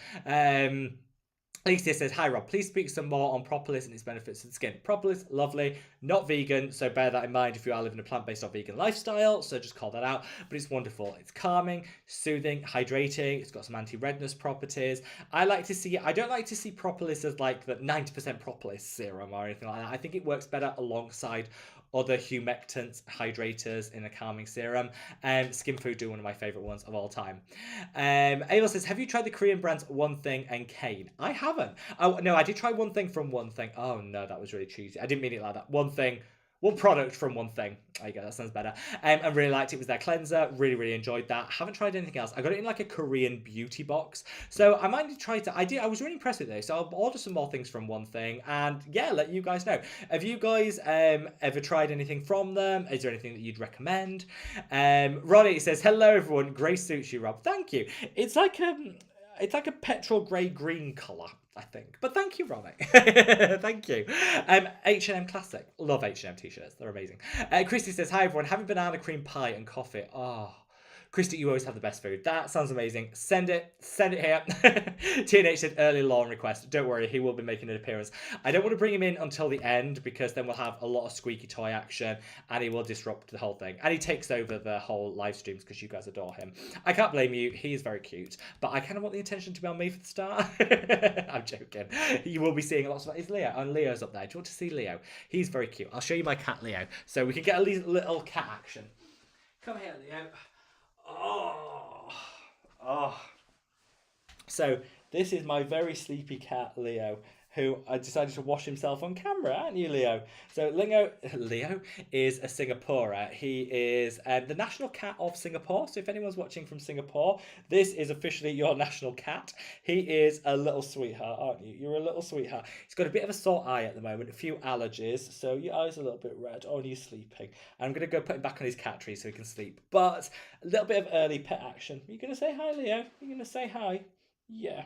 Alicia says, hi Rob, please speak some more on propolis and its benefits to the skin. Propolis, lovely, not vegan, so bear that in mind if you are living a plant-based or vegan lifestyle, so just call that out, but it's wonderful. It's calming, soothing, hydrating, it's got some anti-redness properties. I don't like to see propolis as like the 90% propolis serum or anything like that. I think it works better alongside other humectants, hydrators in a calming serum. Skin Food do one of my favourite ones of all time. Ayla says, have you tried the Korean brands One Thing and Kane? I haven't. Oh, no, I did try One Thing from One Thing. Oh, no, that was really cheesy. I didn't mean it like that. One product from One Thing. There you go, that sounds better. I really liked it. It was their cleanser. Really enjoyed that. Haven't tried anything else. I got it in like a Korean beauty box. So I might try to, I was really impressed with this. So I'll order some more things from One Thing and yeah, let you guys know. Have you guys ever tried anything from them? Is there anything that you'd recommend? Ronnie says, hello everyone. Grey suits you, Rob. Thank you. It's like a petrol grey green colour, I think. But thank you, Ronnie. Thank you. H&M Classic. Love H&M t-shirts. They're amazing. Christy says, hi everyone. Having banana cream pie and coffee. Oh, Christy, you always have the best food. That sounds amazing. Send it here. TNH said early lawn request. Don't worry, he will be making an appearance. I don't want to bring him in until the end because then we'll have a lot of squeaky toy action and he will disrupt the whole thing. And he takes over the whole live streams because you guys adore him. I can't blame you. He is very cute. But I kind of want the attention to be on me for the start. I'm joking. You will be seeing lots of... Is Leo? And Leo's up there. Do you want to see Leo? He's very cute. I'll show you my cat, Leo. So we can get a little cat action. Come here, Leo. Oh. So this is my very sleepy cat, Leo, who decided to wash himself on camera, aren't you, Leo? So Leo is a Singaporer. He is the national cat of Singapore. So if anyone's watching from Singapore, this is officially your national cat. He is a little sweetheart, aren't you? You're a little sweetheart. He's got a bit of a sore eye at the moment, a few allergies, so your eye's a little bit red. Oh, and he's sleeping. And I'm going to go put him back on his cat tree so he can sleep. But a little bit of early pet action. Are you going to say hi, Leo? You're going to say hi? Yeah.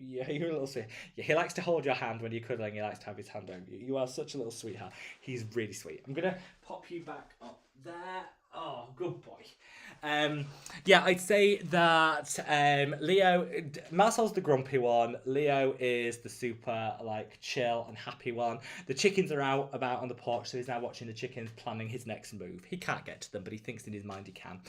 Yeah, you're a little sweet. Yeah, he likes to hold your hand when you're cuddling. He likes to have his hand over you. You are such a little sweetheart. He's really sweet. I'm going to pop you back up there. Oh, good boy. Yeah, I'd say that Leo, Marcel's the grumpy one. Leo is the super like chill and happy one. The chickens are out about on the porch, so he's now watching the chickens planning his next move. He can't get to them, but he thinks in his mind he can.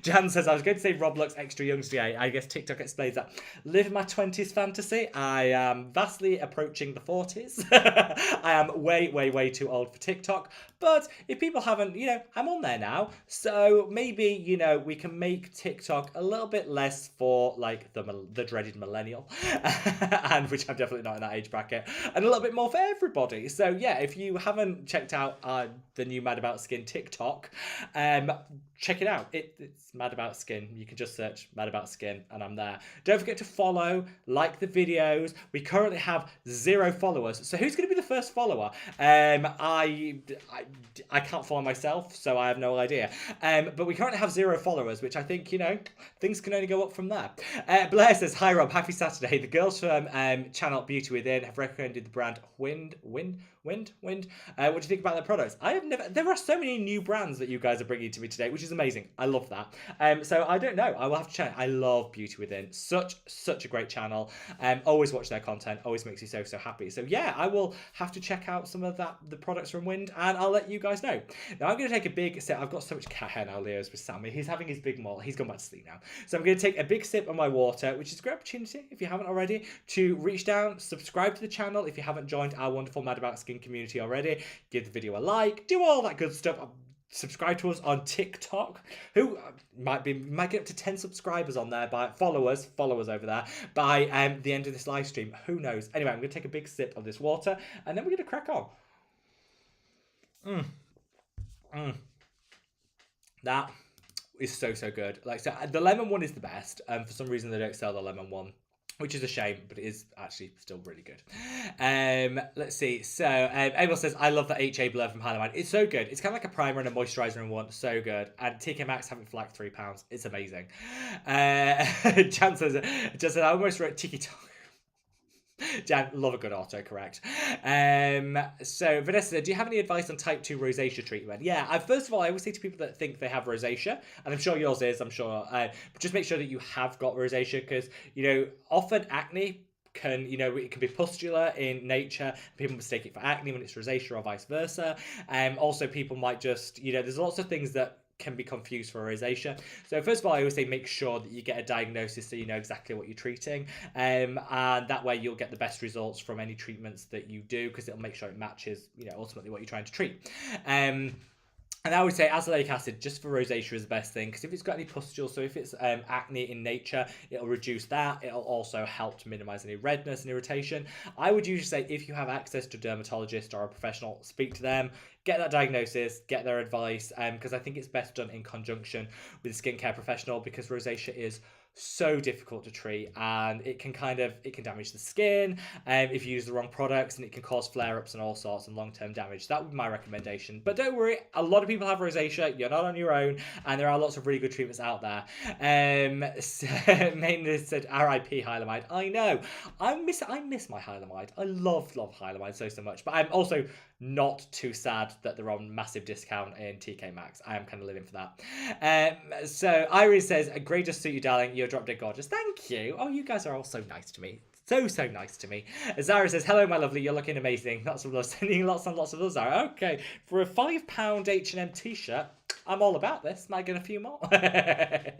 Jan says, I was going to say Rob looks extra young today. I guess TikTok explains that. Live my 20s fantasy. I am vastly approaching the 40s. I am way too old for TikTok. But if people haven't, I'm on there now. So maybe, we can make TikTok a little bit less for like the dreaded millennial, and which I'm definitely not in that age bracket, and a little bit more for everybody. So yeah, if you haven't checked out the new Mad About Skin TikTok, check it out. It's Mad About Skin. You can just search Mad About Skin and I'm there. Don't forget to follow, like the videos. We currently have 0 followers. So who's going to be the first follower? I can't follow myself, so I have no idea. But we currently have 0 followers, which I think, things can only go up from there. Blair says, hi Rob, happy Saturday. The girls from channel Beauty Within have recommended the brand Wind. What do you think about their products? There are so many new brands that you guys are bringing to me today, which is amazing. I love that. So I don't know. I will have to check. I love Beauty Within. Such a great channel. Always watch their content. Always makes me so happy. So yeah, I will have to check out some of the products from Wind, and I'll let you guys know. Now I'm going to take a big sip. I've got so much cat hair now. Leo's with Sammy. He's having his big mole. He's gone back to sleep now. So I'm going to take a big sip of my water, which is a great opportunity, if you haven't already, to reach down, subscribe to the channel if you haven't joined our wonderful Mad About Skin community already. Give the video a like, do all that good stuff. Subscribe to us on TikTok, who might get up to 10 subscribers on there, by follow us over there by the end of this live stream. Who knows? Anyway, I'm going to take a big sip of this water, and then we're going to crack on. That is so good. Like, so the lemon one is the best. For some reason they don't sell the lemon one, which is a shame, but it is actually still really good. Let's see. So Abel says, I love the HA Blur from Hylamide. It's so good. It's kind of like a primer and a moisturizer in one. So good. And TK Maxx have it for like £3. It's amazing. Jan says, I almost wrote Tiki Talk. Jan, love a good autocorrect. So Vanessa, do you have any advice on type 2 rosacea treatment? Yeah, first of all, I always say to people that think they have rosacea, and I'm sure yours is, but just make sure that you have got rosacea, because, often acne can, it can be pustular in nature. People mistake it for acne when it's rosacea, or vice versa. Also, people might just, there's lots of things that can be confused for rosacea. So first of all, I always say make sure that you get a diagnosis so you know exactly what you're treating, and that way you'll get the best results from any treatments that you do, because it'll make sure it matches, ultimately what you're trying to treat. And I would say azelaic acid just for rosacea is the best thing, because if it's got any pustules, so if it's acne in nature, it'll reduce that. It'll also help to minimize any redness and irritation. I would usually say if you have access to a dermatologist or a professional, speak to them, get that diagnosis, get their advice, because I think it's best done in conjunction with a skincare professional, because rosacea is so difficult to treat, and it can damage the skin if you use the wrong products, and it can cause flare-ups and all sorts and long-term damage. That would be my recommendation. But don't worry, a lot of people have rosacea. You're not on your own, and there are lots of really good treatments out there. Mainly said RIP Hylamide. I know, I miss my Hylamide. I love Hylamide so much, but I'm also not too sad that they're on massive discount in TK Maxx. I am kind of living for that. So Iris says, great to suit you, darling. You're drop dead gorgeous. Thank you. Oh, you guys are all so nice to me. So nice to me. Zara says, hello, my lovely. You're looking amazing. Lots of love. Sending lots and lots of love, Zara. Okay. For a £5 H&M t-shirt, I'm all about this. Might get a few more. The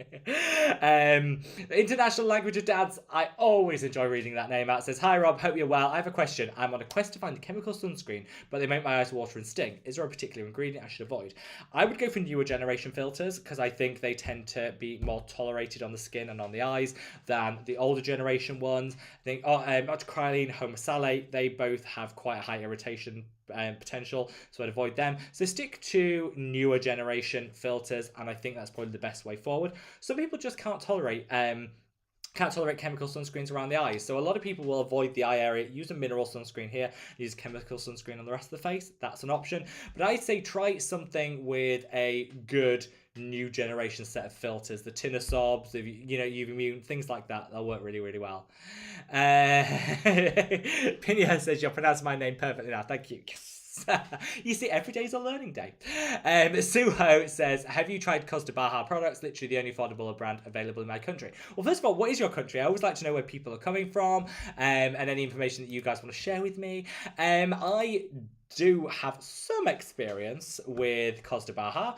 International Language of Dads. I always enjoy reading that name out. It says, hi, Rob. Hope you're well. I have a question. I'm on a quest to find the chemical sunscreen, but they make my eyes water and sting. Is there a particular ingredient I should avoid? I would go for newer generation filters, because I think they tend to be more tolerated on the skin and on the eyes than the older generation ones. I think Octocrylene, Homosalate, they both have quite a high irritation potential, so I'd avoid them. So stick to newer generation filters, and I think that's probably the best way forward. Some people just can't tolerate chemical sunscreens around the eyes, so a lot of people will avoid the eye area, use a mineral sunscreen here, use chemical sunscreen on the rest of the face. That's an option, but I'd say try something with a good new generation set of filters, the Tinosobs, UV Immune, things like that. They'll work really well. Pinya says, you're pronouncing my name perfectly now. Thank you. Yes. You see, every day's a learning day. Suho says, have you tried Costa Baja products? Literally the only affordable brand available in my country. Well, first of all, what is your country? I always like to know where people are coming from, and any information that you guys want to share with me. I do have some experience with Costa Baja.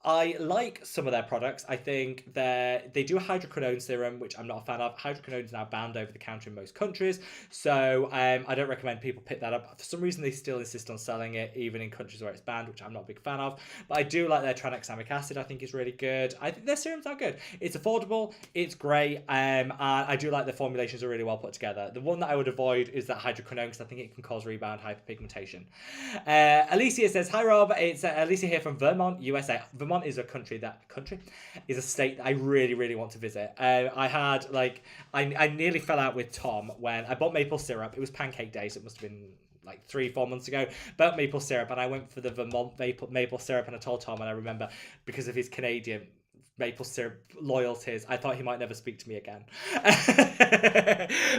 I like some of their products. I think they do a hydroquinone serum, which I'm not a fan of. Hydroquinone is now banned over the counter in most countries, so I don't recommend people pick that up. For some reason, they still insist on selling it, even in countries where it's banned, which I'm not a big fan of. But I do like their tranexamic acid. I think is really good. I think their serums are good. It's affordable. It's great. And I do like the formulations are really well put together. The one that I would avoid is that hydroquinone, because I think it can cause rebound hyperpigmentation. Alicia says, hi Rob. It's Alicia here from Vermont, USA. Vermont is a is a state that I really want to visit. I nearly fell out with Tom when I bought maple syrup. It was pancake day, so it must have been like 3-4 months ago. Bought maple syrup, and I went for the Vermont maple syrup, and I told Tom, and I remember because of his Canadian maple syrup loyalties, I thought he might never speak to me again.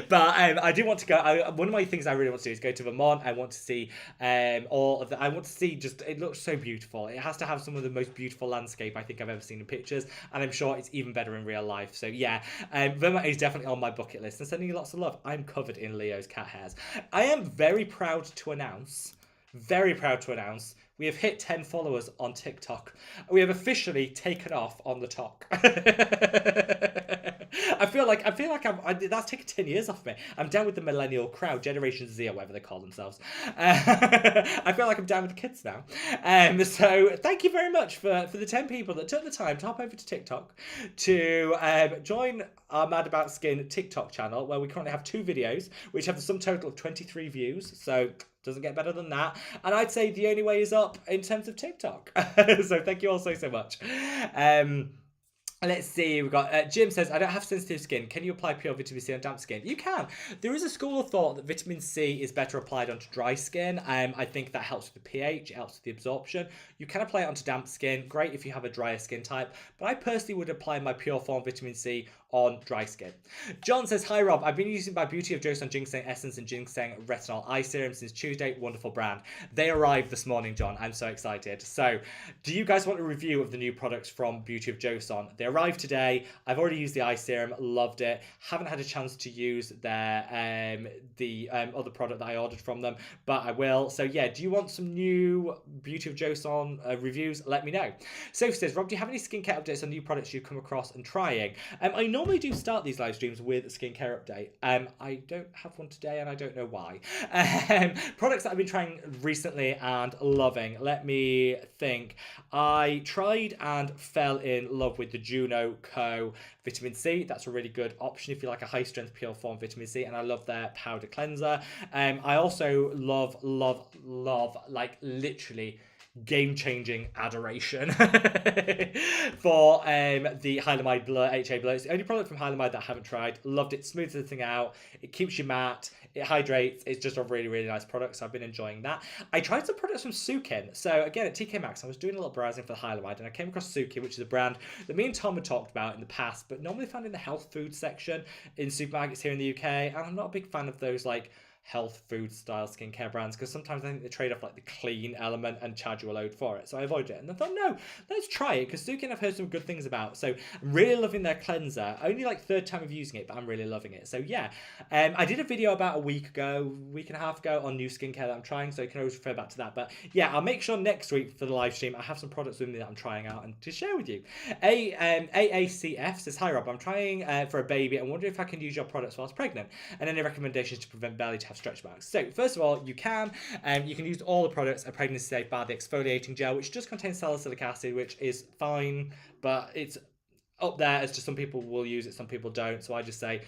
But I do want to go. One of my things I really want to do is go to Vermont. I want to see all of the. I want to see just. It looks so beautiful. It has to have some of the most beautiful landscape I think I've ever seen in pictures, and I'm sure it's even better in real life. So yeah, Vermont is definitely on my bucket list. And sending you lots of love. I'm covered in Leo's cat hairs. I am very proud to announce. We have hit 10 followers on TikTok. We have officially taken off on the talk. I feel like that's taken 10 years off me. I'm down with the millennial crowd, Generation Z or whatever they call themselves. I feel like I'm down with the kids now. So thank you very much for the 10 people that took the time to hop over to TikTok to join our Mad About Skin TikTok channel, where we currently have 2 videos, which have the sum total of 23 views. So doesn't get better than that. And I'd say the only way is up in terms of TikTok. So thank you all so much. Let's see, we've got Jim says, I don't have sensitive skin. Can you apply pure vitamin C on damp skin? You can. There is a school of thought that vitamin C is better applied onto dry skin. I think that helps with the pH, it helps with the absorption. You can apply it onto damp skin. Great if you have a drier skin type. But I personally would apply my pure form vitamin C on dry skin. John says, hi Rob, I've been using my Beauty of Joseon Ginseng Essence and Ginseng Retinol Eye Serum since Tuesday. Wonderful brand. They arrived this morning, John. I'm so excited. So, do you guys want a review of the new products from Beauty of Joseon? They arrived today. I've already used the eye serum, loved it. Haven't had a chance to use their other product that I ordered from them, but I will. So yeah, do you want some new Beauty of Joseon reviews? Let me know. Sophie says, Rob, do you have any skincare updates on new products you've come across and trying? I normally do start these live streams with a skincare update. I don't have one today and I don't know why. Products that I've been trying recently and loving. Let me think. I tried and fell in love with the Juno Co vitamin C. That's a really good option if you like a high strength pure form vitamin C, and I love their powder cleanser. I also love like literally game-changing adoration for the Hylamide Blur HA Blur. It's the only product from Hylamide that I haven't tried. Loved it. Smooths the thing out. It keeps you matte. It hydrates. It's just a really nice product, so I've been enjoying that. I tried some products from Sukin. So again, at TK Maxx, I was doing a little browsing for the Hylamide, and I came across Sukin, which is a brand that me and Tom had talked about in the past, but normally found in the health food section in supermarkets here in the UK. And I'm not a big fan of those like health food style skincare brands, because sometimes I think they trade off like the clean element and charge you a load for it, so I avoided it. And I thought, no, let's try it, because Sukin I've heard some good things about. So I'm really loving their cleanser. Only like 3rd time of using it, but I'm really loving it. So yeah, I did a video about a week and a half ago on new skincare that I'm trying, so you can always refer back to that. But yeah, I'll make sure next week for the live stream I have some products with me that I'm trying out and to share with you. AACF says, hi Rob, I'm trying for a baby and wonder if I can use your products whilst pregnant, and any recommendations to prevent belly to have stretch marks. So first of all, you can use all the products at Pregnancy Safe bar the exfoliating gel, which just contains salicylic acid, which is fine, but it's up there as just some people will use it, some people don't. So I just say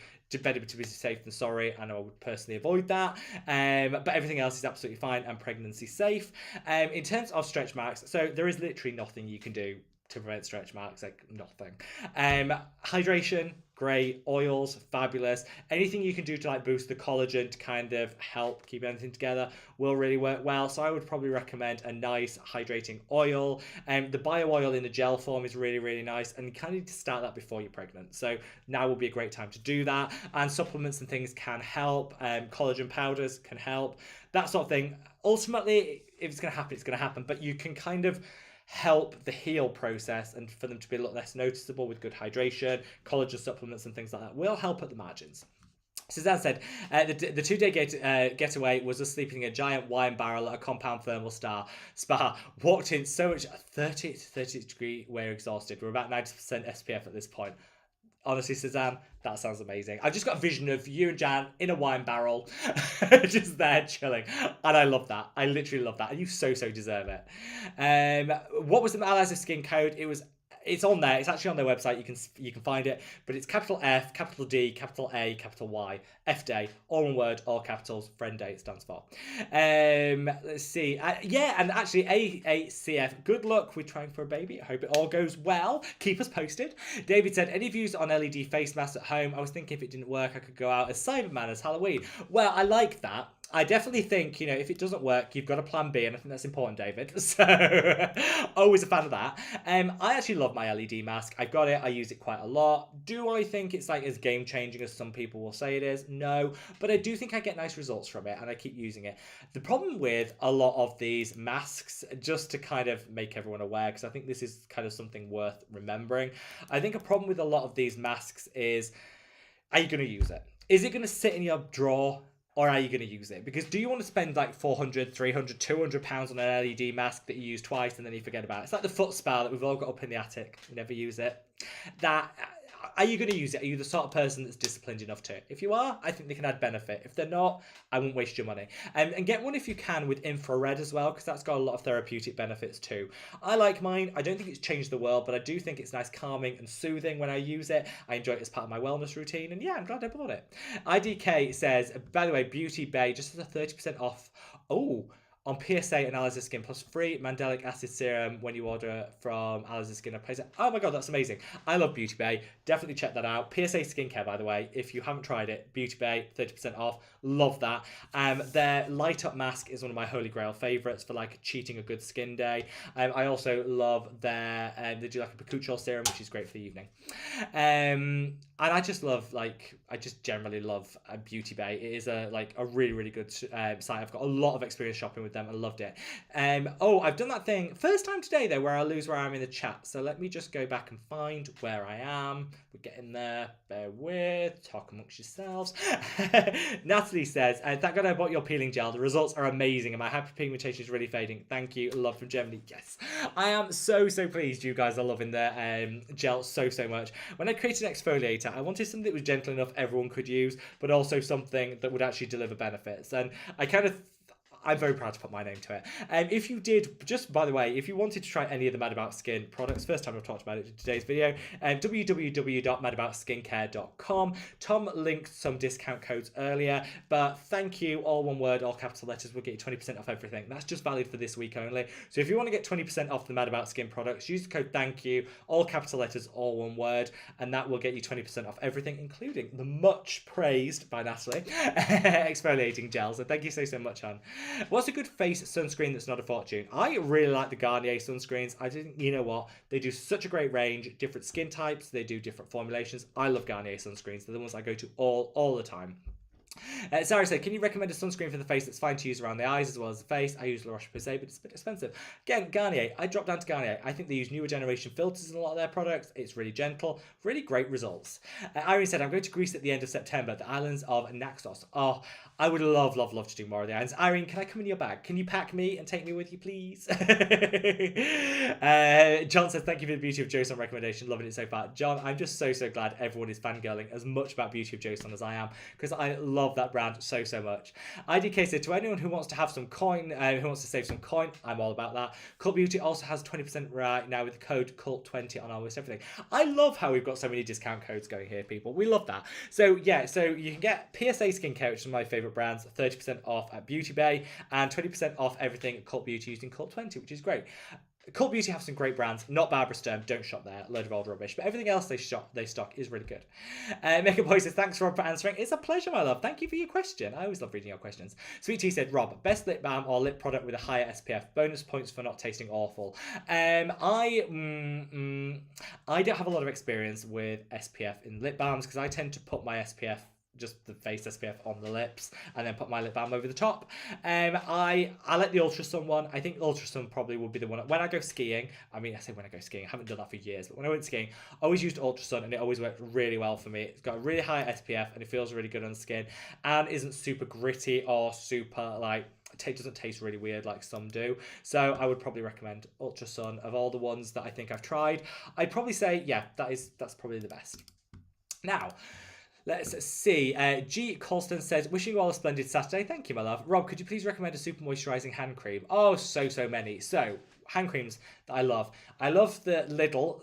better to be safe than sorry, and I would personally avoid that. But everything else is absolutely fine and pregnancy safe. In terms of stretch marks, so there is literally nothing you can do to prevent stretch marks, like nothing. Hydration, great. Oils, fabulous. Anything you can do to like boost the collagen to kind of help keep everything together will really work well. So I would probably recommend a nice hydrating oil. The bio oil in the gel form is really nice, and you kind of need to start that before you're pregnant. So now will be a great time to do that. And supplements and things can help. Collagen powders can help. That sort of thing. Ultimately, if it's going to happen, it's going to happen. But you can kind of help the heal process, and for them to be a lot less noticeable with good hydration, collagen supplements and things like that will help at the margins. Suzanne said, the 2-day getaway was us sleeping in a giant wine barrel at a compound thermal spa. Walked in so much 30 to 30 degree, we're exhausted. We're about 90% SPF at this point. Honestly, Suzanne, that sounds amazing. I've just got a vision of you and Jan in a wine barrel, just there chilling. And I love that. I literally love that. And you so deserve it. What was the Allies of Skin code? It's on there. It's actually on their website. You can find it. But it's capital F, capital D, capital A, capital Y, F Day, all one word, all capitals. Friend Day it stands for. Let's see. Yeah, and actually AACF. Good luck with trying for a baby. I hope it all goes well. Keep us posted. David said, any views on LED face masks at home? I was thinking if it didn't work, I could go out as Cyberman as Halloween. Well, I like that. I definitely think, you know, if it doesn't work, you've got a plan B, and I think that's important, David. So, always a fan of that. I actually love my LED mask. I've got it. I use it quite a lot. Do I think it's like as game changing as some people will say it is? No, but I do think I get nice results from it, and I keep using it. The problem with a lot of these masks, just to kind of make everyone aware, because I think this is kind of something worth remembering. I think a problem with a lot of these masks is, are you going to use it? Is it going to sit in your drawer? Or are you going to use it? Because do you want to spend like 400, 300, 200 pounds on an LED mask that you use twice and then you forget about? It's like the foot spa that we've all got up in the attic. We never use it. That, are you going to use it? Are you the sort of person that's disciplined enough to? If you are, I think they can add benefit. If they're not, I won't waste your money. And get one if you can with infrared as well, because that's got a lot of therapeutic benefits too. I like mine. I don't think it's changed the world, but I do think it's nice, calming and soothing when I use it. I enjoy it as part of my wellness routine, and yeah, I'm glad I bought it. IDK says, by the way, Beauty Bay just has a 30% off. Oh, on PSA and Aliza's Skin plus free mandelic acid serum when you order from Aliza's Skin. Oh my god, that's amazing. I love Beauty Bay. Definitely check that out. PSA Skincare, by the way, if you haven't tried it, Beauty Bay, 30% off. Love that. Their Light Up Mask is one of my holy grail favourites for like cheating a good skin day. I also love their, they do like a bakuchiol serum, which is great for the evening. And I just love, like, I just generally love Beauty Bay. It is a really, really good site. I've got a lot of experience shopping with them. I loved it. Oh, I've done that thing first time today though, where I lose where I am in the chat. So let me just go back and find where I am. We're getting there. Bear with. Talk amongst yourselves. Natalie says, thank God I bought your peeling gel. The results are amazing and my hyperpigmentation is really fading. Thank you. Love from Germany. Yes. I am so pleased you guys are loving the gel so much. When I created an exfoliator, I wanted something that was gentle enough everyone could use, but also something that would actually deliver benefits. And I'm very proud to put my name to it. If you did, just by the way, if you wanted to try any of the Mad About Skin products, first time I've talked about it in today's video, www.madaboutskincare.com. Tom linked some discount codes earlier, but thank you, all one word, all capital letters, will get you 20% off everything. That's just valid for this week only. So if you want to get 20% off the Mad About Skin products, use the code thank you, all capital letters, all one word, and that will get you 20% off everything, including the much praised by Natalie exfoliating gel. So thank you so much, Anne. What's a good face sunscreen that's not a fortune? I really like the Garnier sunscreens. You know what? They do such a great range, different skin types. They do different formulations. I love Garnier sunscreens. They're the ones I go to all the time. Sarah said, can you recommend a sunscreen for the face that's fine to use around the eyes as well as the face? I use La Roche-Posay, but it's a bit expensive. Again, Garnier. I dropped down to Garnier. I think they use newer generation filters in a lot of their products. It's really gentle. Really great results. Irene said, I'm going to Greece at the end of September, the islands of Naxos. Oh, I would love to do more of the islands. Irene, can I come in your bag? Can you pack me and take me with you, please? John says, thank you for the Beauty of Joseon recommendation. Loving it so far. John, I'm just so glad everyone is fangirling as much about Beauty of Joseon as I am, because I love that brand so much. IDK said, to anyone who wants to have some coin, who wants to save some coin, I'm all about that. Cult Beauty also has 20% right now with the code CULT20 on almost everything. I love how we've got so many discount codes going here, people. We love that. So yeah, so you can get PSA Skincare, which is my favourite brands, 30% off at Beauty Bay, and 20% off everything at Cult Beauty using CULT20, which is great. Cult Beauty have some great brands, not Barbara Sturm, don't shop there, a load of old rubbish, but everything else they stock is really good. Makeup Boy says, thanks Rob for answering. It's a pleasure, my love. Thank you for your question. I always love reading your questions. Sweet Tea said, Rob, best lip balm or lip product with a higher SPF. Bonus points for not tasting awful. I don't have a lot of experience with SPF in lip balms because I tend to put my SPF, just the face SPF, on the lips and then put my lip balm over the top. I like the Ultra Sun one. I think Ultra Sun probably would be the one when I go skiing. I mean, I say when I go skiing, I haven't done that for years, but when I went skiing, I always used Ultra Sun and it always worked really well for me. It's got a really high SPF and it feels really good on the skin and isn't super gritty or super like, it doesn't taste really weird like some do. So I would probably recommend Ultra Sun of all the ones that I think I've tried. I'd probably say, yeah, that's probably the best. Now, let's see. G. Colston says, wishing you all a splendid Saturday. Thank you, my love. Rob, could you please recommend a super moisturising hand cream? Oh, so many. So, hand creams that I love. I love the Lidl,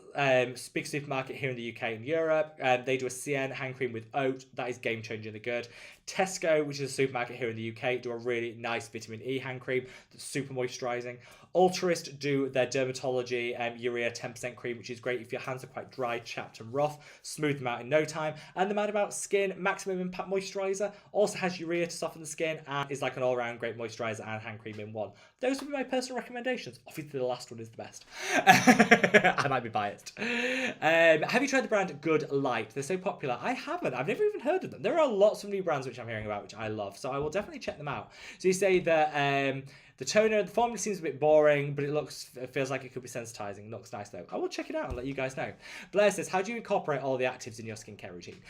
big supermarket here in the UK and Europe. They do a CN hand cream with oat. That is game changing. They're good. Tesco, which is a supermarket here in the UK, do a really nice vitamin E hand cream that's super moisturising. Ultrist do their dermatology urea 10% cream, which is great if your hands are quite dry, chapped and rough. Smooth them out in no time. And the Mad About Skin Maximum Impact Moisturiser also has urea to soften the skin and is like an all-round great moisturiser and hand cream in one. Those would be my personal recommendations. Obviously, the last one is the best. I might be biased. Have you tried the brand Good Light? They're so popular. I haven't. I've never even heard of them. There are lots of new brands which I'm hearing about, which I love. So I will definitely check them out. So you say that the toner, the formula seems a bit boring, but it feels like it could be sensitizing. Looks nice though. I will check it out and let you guys know. Blair says, how do you incorporate all the actives in your skincare routine?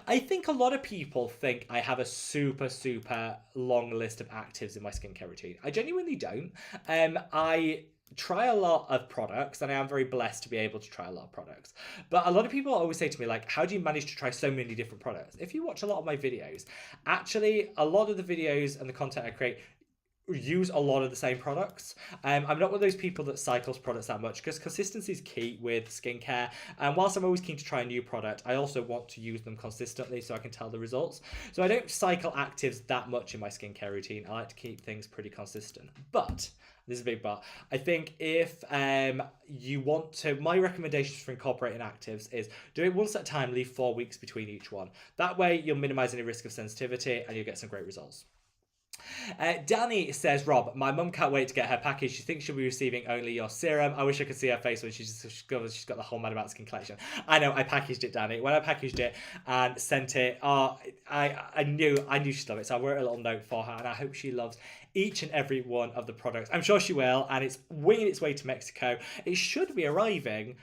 I think a lot of people think I have a super long list of actives in my skincare routine. I genuinely don't. I try a lot of products, and I am very blessed to be able to try a lot of products. But a lot of people always say to me, like, how do you manage to try so many different products? If you watch a lot of my videos, actually, a lot of the videos and the content I create use a lot of the same products. I'm not one of those people that cycles products that much because consistency is key with skincare. And whilst I'm always keen to try a new product, I also want to use them consistently so I can tell the results. So I don't cycle actives that much in my skincare routine. I like to keep things pretty consistent. But this is a big but. I think if you want to, my recommendations for incorporating actives is do it once at a time, leave 4 weeks between each one. That way you'll minimize any risk of sensitivity and you'll get some great results. Danny says, Rob, my mum can't wait to get her package. She thinks she'll be receiving only your serum. I wish I could see her face when she's got the whole Mad About Skin collection. I know, I packaged it, Danny. When I packaged it and sent it, I knew she'd love it. So I wrote a little note for her, and I hope she loves each and every one of the products. I'm sure she will, and it's winging its way to Mexico. It should be arriving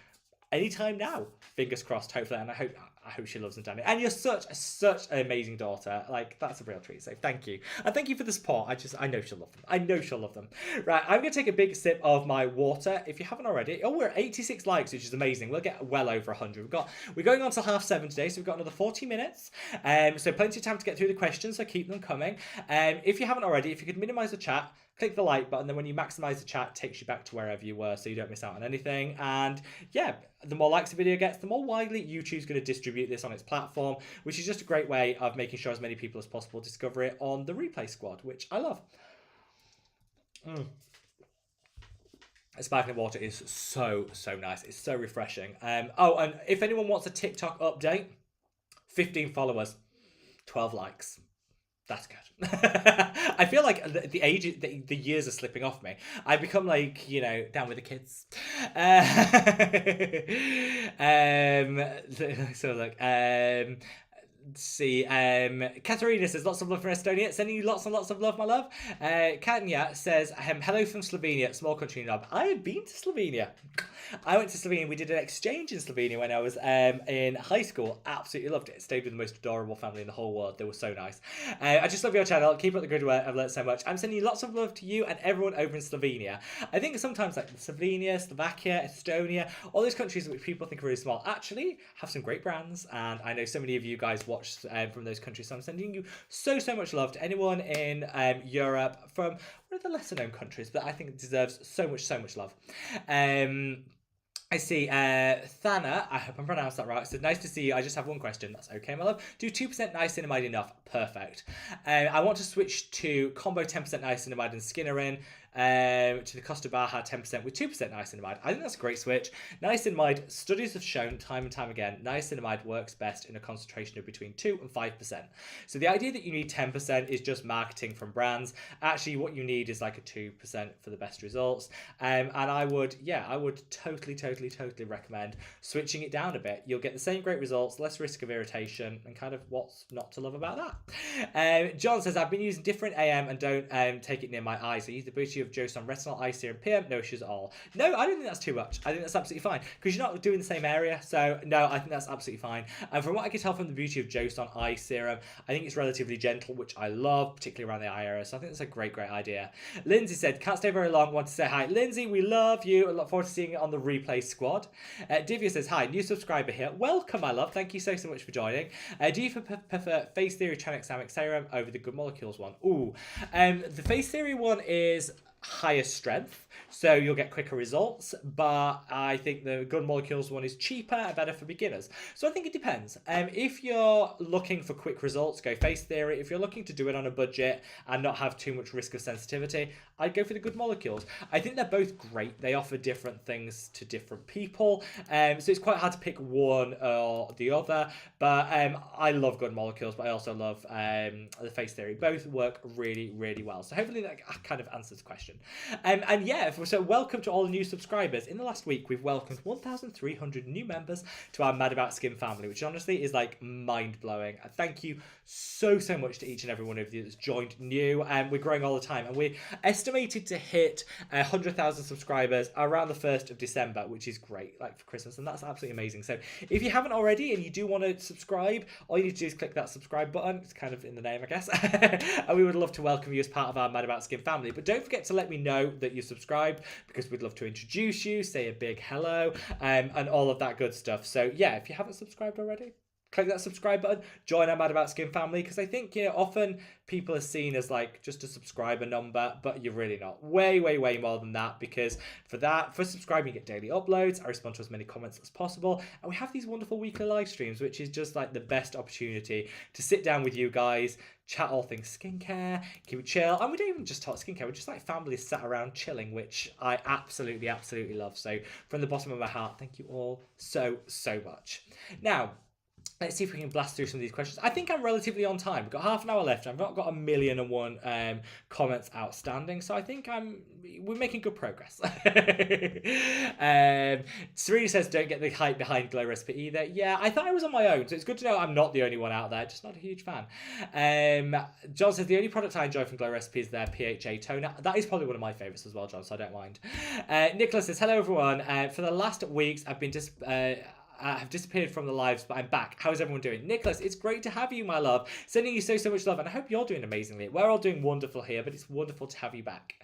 anytime now. Fingers crossed, hopefully, and I hope she loves them, Danny. And you're such an amazing daughter. Like, that's a real treat. So thank you. And thank you for the support. I know she'll love them. I know she'll love them. Right, I'm going to take a big sip of my water. If you haven't already, we're at 86 likes, which is amazing. We'll get well over 100. We're going on till 7:30 today, so we've got another 40 minutes. So plenty of time to get through the questions, so keep them coming. If you haven't already, if you could minimize the chat, click the like button, then when you maximize the chat, it takes you back to wherever you were so you don't miss out on anything. And yeah, the more likes the video gets, the more widely YouTube's going to distribute this on its platform, which is just a great way of making sure as many people as possible discover it on the replay squad, which I love. Sparkling water is so nice. It's so refreshing. Oh, and if anyone wants a TikTok update, 15 followers, 12 likes. That's good. I feel like the years are slipping off me. I become like, down with the kids. So look, see, Katerina says lots of love from Estonia, sending you lots and lots of love, my love. Kanya says hello from Slovenia, small country knob. I have been to Slovenia. I went to Slovenia. We did an exchange in Slovenia when I was in high school. Absolutely loved it. Stayed with the most adorable family in the whole world. They were so nice. I just love your channel. Keep up the good work. I've learned so much. I'm sending you lots of love to you and everyone over in Slovenia. I think sometimes like Slovenia, Slovakia, Estonia, all those countries which people think are really small actually have some great brands, and I know so many of you guys watch from those countries, so I'm sending you so much love to anyone in Europe from one of the lesser known countries, but I think it deserves so much love. I see Thana, I hope I'm pronounced that right, said, nice to see you. I just have one question. That's okay, my love. Do 2% niacinamide enough? Perfect. I want to switch to combo 10% niacinamide and Skinnerin to the Costa Baja 10% with 2% niacinamide. I think that's a great switch. Niacinamide, studies have shown time and time again, niacinamide works best in a concentration of between 2 and 5%. So the idea that you need 10% is just marketing from brands. Actually, what you need is like a 2% for the best results. And I would totally recommend switching it down a bit. You'll get the same great results, less risk of irritation, and kind of what's not to love about that. John says, I've been using different AM and don't take it near my eyes. I use the beauty of Joseon Retinol Eye Serum PM, no issues at all. No, I don't think that's too much. I think that's absolutely fine because you're not doing the same area. So no, I think that's absolutely fine. And from what I can tell from the beauty of Joseon Eye Serum, I think it's relatively gentle, which I love, particularly around the eye area. So I think that's a great idea. Lindsay said, can't stay very long, want to say hi. Lindsay, we love you and look forward to seeing you on the replay squad. Divya says, hi, new subscriber here. Welcome, my love. Thank you so much for joining. Do you prefer Face Theory Tranexamic Serum over the Good Molecules one? Ooh, the Face Theory one is higher strength, so you'll get quicker results. But I think the Good Molecules one is cheaper and better for beginners. So I think it depends. If you're looking for quick results, go Face Theory. If you're looking to do it on a budget and not have too much risk of sensitivity, I'd go for the Good Molecules. I think they're both great. They offer different things to different people. So it's quite hard to pick one or the other. But I love Good Molecules, but I also love the Face Theory. Both work really, really well. So hopefully that kind of answers the question. And yeah, so welcome to all the new subscribers. In the last week, we've welcomed 1,300 new members to our Mad About Skin family, which honestly is like mind-blowing. Thank you so much to each and every one of you that's joined new. And we're growing all the time. And we're estimated to hit 100,000 subscribers around the 1st of December, which is great, like for Christmas. And that's absolutely amazing. So if you haven't already and you do want to subscribe, all you need to do is click that subscribe button. It's kind of in the name, I guess. And we would love to welcome you as part of our Mad About Skin family. But don't forget to let me know that you subscribed, because we'd love to introduce you, say a big hello, and all of that good stuff. So yeah, if you haven't subscribed already, click that subscribe button, join our Mad About Skin family, because I think, often people are seen as like just a subscriber number, but you're really not. Way more than that, because for subscribing, you get daily uploads. I respond to as many comments as possible, and we have these wonderful weekly live streams, which is just like the best opportunity to sit down with you guys, chat all things skincare, keep it chill. And we don't even just talk skincare, we're just like families sat around chilling, which I absolutely love. So from the bottom of my heart, thank you all so much. Now, let's see if we can blast through some of these questions. I think I'm relatively on time. We've got half an hour left. I've not got 1,000,001 comments outstanding, so I think we're making good progress. Serena says, don't get the hype behind Glow Recipe either. Yeah, I thought I was on my own, so it's good to know I'm not the only one out there, just not a huge fan. John says, the only product I enjoy from Glow Recipe is their PHA toner. That is probably one of my favourites as well, John, so I don't mind. Nicholas says, hello everyone. For the last weeks, I've been have disappeared from the lives, but I'm back. How is everyone doing? Nicholas, it's great to have you, my love. Sending you so much love, and I hope you're doing amazingly. We're all doing wonderful here, but it's wonderful to have you back.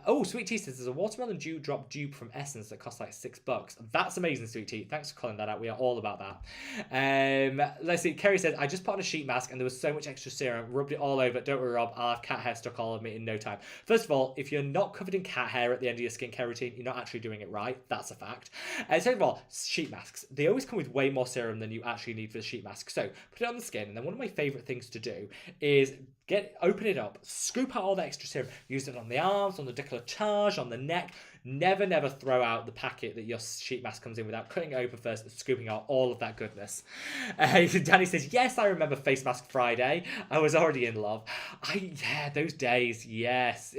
Oh, Sweet Tea says there's a watermelon dew drop dupe from Essence that costs like $6. That's amazing, Sweet Tea. Thanks for calling that out. We are all about that. Let's see. Kerry says, I just put on a sheet mask and there was so much extra serum. Rubbed it all over. Don't worry, Rob. I'll have cat hair stuck all over me in no time. First of all, if you're not covered in cat hair at the end of your skincare routine, you're not actually doing it right. That's a fact. Second of all, sheet masks. They always come with way more serum than you actually need for the sheet mask. So put it on the skin, and then one of my favorite things to do is open it up, scoop out all the extra serum, use it on the arms, on the décolletage, on the neck. Never throw out the packet that your sheet mask comes in without cutting it open first and scooping out all of that goodness. Danny says, yes, I remember Face Mask Friday. I was already in love. Yeah, those days, yes.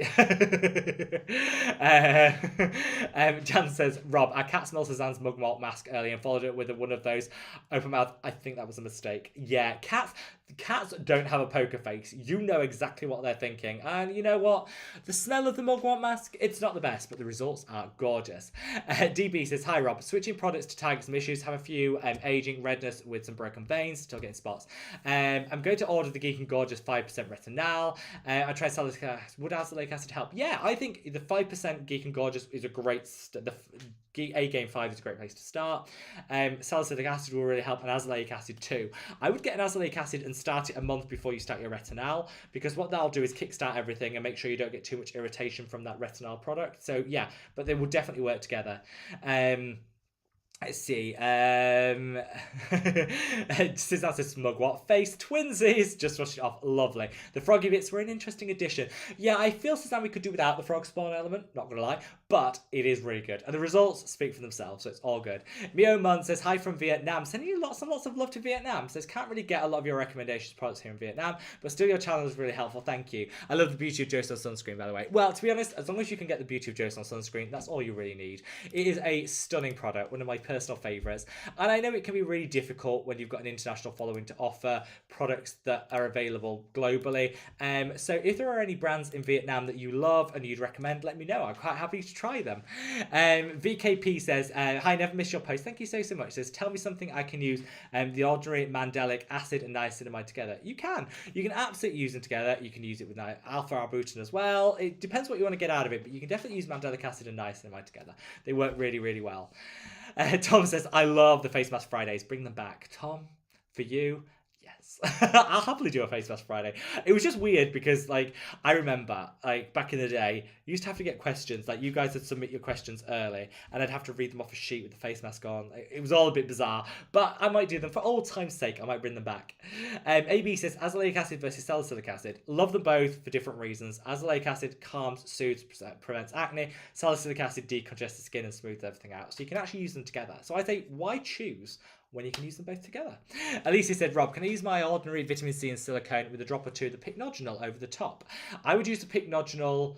Jan says, Rob, our cat smelled Suzanne's mugwort mask earlier and followed it with one of those open mouth. I think that was a mistake. Yeah, cats don't have a poker face. You know exactly what they're thinking. And you know what? The smell of the mugwort mask, it's not the best, but the results are gorgeous. DB says, hi Rob, switching products to target some issues, have a few aging, redness with some broken veins, still getting spots. I'm going to order the Geek and Gorgeous 5% retinol. I tried salicylic acid. Would azelaic acid help? Yeah, I think the 5% Geek and Gorgeous is a great A-Game 5 is a great place to start. Salicylic acid will really help, and azelaic acid too. I would get an azelaic acid and start it a month before you start your retinol, because what that'll do is kickstart everything and make sure you don't get too much irritation from that retinol product. So yeah, but they will definitely work together. Let's see. Suzanne says, mugwort face. Twinsies. Just rushed it off. Lovely. The froggy bits were an interesting addition. Yeah, I feel, Suzanne, we could do without the frog spawn element. Not going to lie. But it is really good. And the results speak for themselves, so it's all good. Mio Mun says, hi from Vietnam. Sending you lots and lots of love to Vietnam. Says, can't really get a lot of your recommendations products here in Vietnam, but still your channel is really helpful. Thank you. I love the beauty of Joseon sunscreen, by the way. Well, to be honest, as long as you can get the beauty of Joseon sunscreen, that's all you really need. It is a stunning product. One of my personal favorites, and I know it can be really difficult when you've got an international following to offer products that are available globally. So if there are any brands in Vietnam that you love and you'd recommend, let me know. I'm quite happy to try them. VKP says, hi, never miss your post. Thank you so much. Says, tell me something I can use the ordinary mandelic acid and niacinamide together. You can absolutely use them together. You can use it with alpha arbutin as well. It depends what you want to get out of it, but you can definitely use mandelic acid and niacinamide together. They work really well. Tom says, I love the Face Mask Fridays. Bring them back. Tom, for you, yes. Yes. I'll happily do a face mask Friday. It was just weird because, like, I remember, like, back in the day, you used to have to get questions. Like, you guys would submit your questions early, and I'd have to read them off a sheet with the face mask on. It was all a bit bizarre, but I might do them for old time's sake. I might bring them back. AB says, azelaic acid versus salicylic acid. Love them both for different reasons. Azelaic acid calms, soothes, prevents acne. Salicylic acid decongest the skin and smooths everything out. So you can actually use them together. So I say, why choose when you can use them both together? Alicia said, Rob, can I use my ordinary vitamin C and silicone with a drop or two of the pycnogenol over the top? I would use the pycnogenol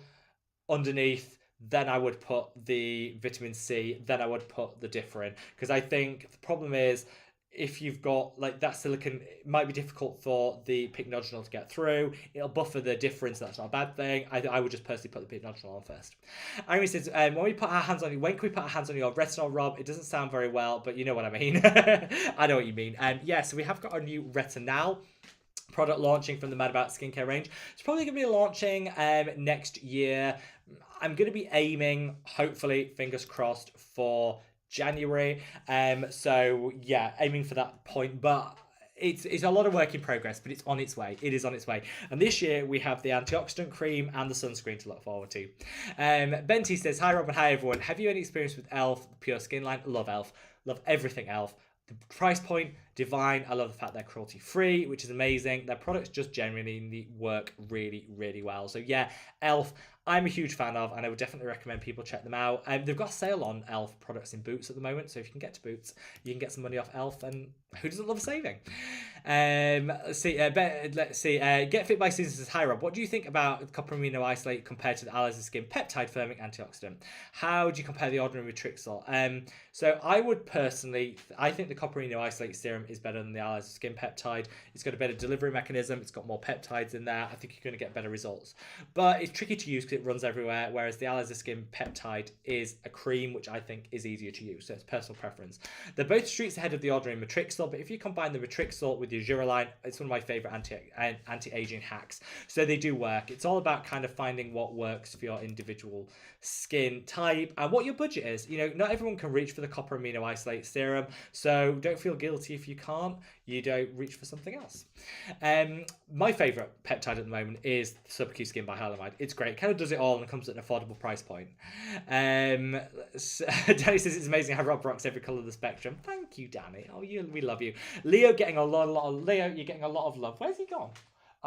underneath, then I would put the vitamin C, then I would put the differin. Because I think the problem is, if you've got like that silicone, it might be difficult for the pycnogenol to get through. It'll buffer the difference. That's not a bad thing. I would just personally put the pycnogenol on first. Irene says, when can we put our hands on your retinol, Rob? It doesn't sound very well, but you know what I mean. I know what you mean. Yeah, so we have got our new retinol product launching from the Mad About Skincare range. It's probably going to be launching next year. I'm going to be aiming, hopefully, fingers crossed, for January. So yeah, aiming for that point, but it's a lot of work in progress, but it's on its way. It is on its way. And this year we have the antioxidant cream and the sunscreen to look forward to. Benty says, hi Rob and hi everyone. Have you any experience with Elf Pure Skin line? Love Elf. Love everything Elf. The price point, divine. I love the fact they're cruelty free, which is amazing. Their products just genuinely work really, really well. So yeah, Elf, I'm a huge fan of, and I would definitely recommend people check them out. They've got a sale on Elf products in Boots at the moment, so if you can get to Boots, you can get some money off Elf, and who doesn't love saving? Let's see. Get Fit by Susan says, hi Rob, what do you think about copper amino isolate compared to the Allies of Skin peptide firming antioxidant? How do you compare the ordinary with Trixol? So I would personally, I think the copper amino isolate serum is better than the Allies of Skin peptide. It's got a better delivery mechanism. It's got more peptides in there. I think you're going to get better results. But it's tricky to use because it runs everywhere, whereas the Allies of Skin peptide is a cream, which I think is easier to use. So it's personal preference. They're both streets ahead of the ordinary Matrixol, but if you combine the Matrixol with your Duraline, it's one of my favorite anti-aging hacks. So they do work. It's all about kind of finding what works for your individual skin type and what your budget is. You know, not everyone can reach for the copper amino isolate serum, so don't feel guilty if you can't. You don't reach for something else. My favorite peptide at the moment is Subacute Skin by Hylamide. It's great. It kind of does it all and comes at an affordable price point. Danny says it's amazing how Rob rocks every colour of the spectrum. Thank you, Danny. Oh, we love you. Leo getting Leo, you're getting a lot of love. Where's he gone?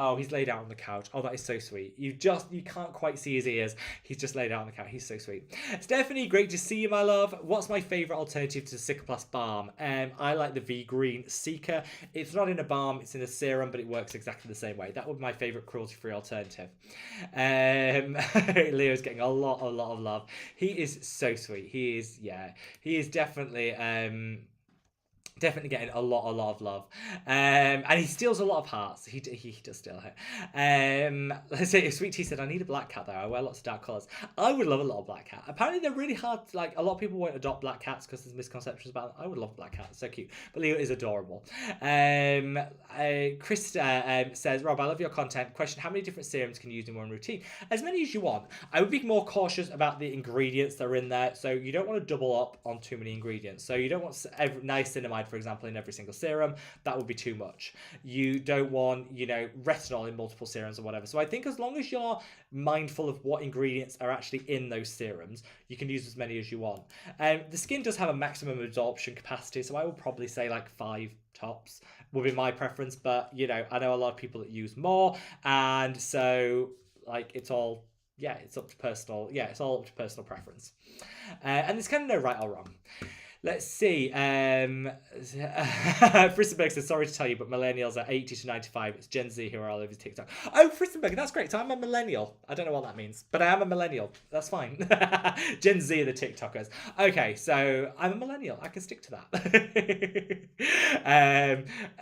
Oh, he's laid out on the couch. Oh, that is so sweet. You can't quite see his ears. He's just laid out on the couch. He's so sweet. Stephanie, great to see you, my love. What's my favourite alternative to Cicaplast Balm? I like the V Green Seeker. It's not in a balm, it's in a serum, but it works exactly the same way. That would be my favourite cruelty-free alternative. Leo's getting a lot of love. He is so sweet. He is definitely getting a lot of love. And he steals a lot of hearts. He does steal her. Let's say, Sweet Tea said, I need a black cat though. I wear lots of dark colours. I would love a little black cat. Apparently they're really hard. Like, a lot of people won't adopt black cats because there's misconceptions about them. I would love a black cat. It's so cute. But Leo is adorable. Krista says, Rob, I love your content. Question, how many different serums can you use in one routine? As many as you want. I would be more cautious about the ingredients that are in there. So you don't want to double up on too many ingredients. So you don't want niacinamide, for example, in every single serum. That would be too much. You don't want, retinol in multiple serums or whatever. So I think as long as you're mindful of what ingredients are actually in those serums, you can use as many as you want. The skin does have a maximum absorption capacity, so I would probably say like 5 tops would be my preference. But, I know a lot of people that use more, and so like it's all it's up to personal. It's all up to personal preference. And there's kind of no right or wrong. Let's see. Fristenberg says, sorry to tell you, but millennials are 80 to 95. It's Gen Z who are all over TikTok. Oh, Fristenberg, that's great. So I'm a millennial. I don't know what that means, but I am a millennial. That's fine. Gen Z are the TikTokers. Okay, so I'm a millennial. I can stick to that.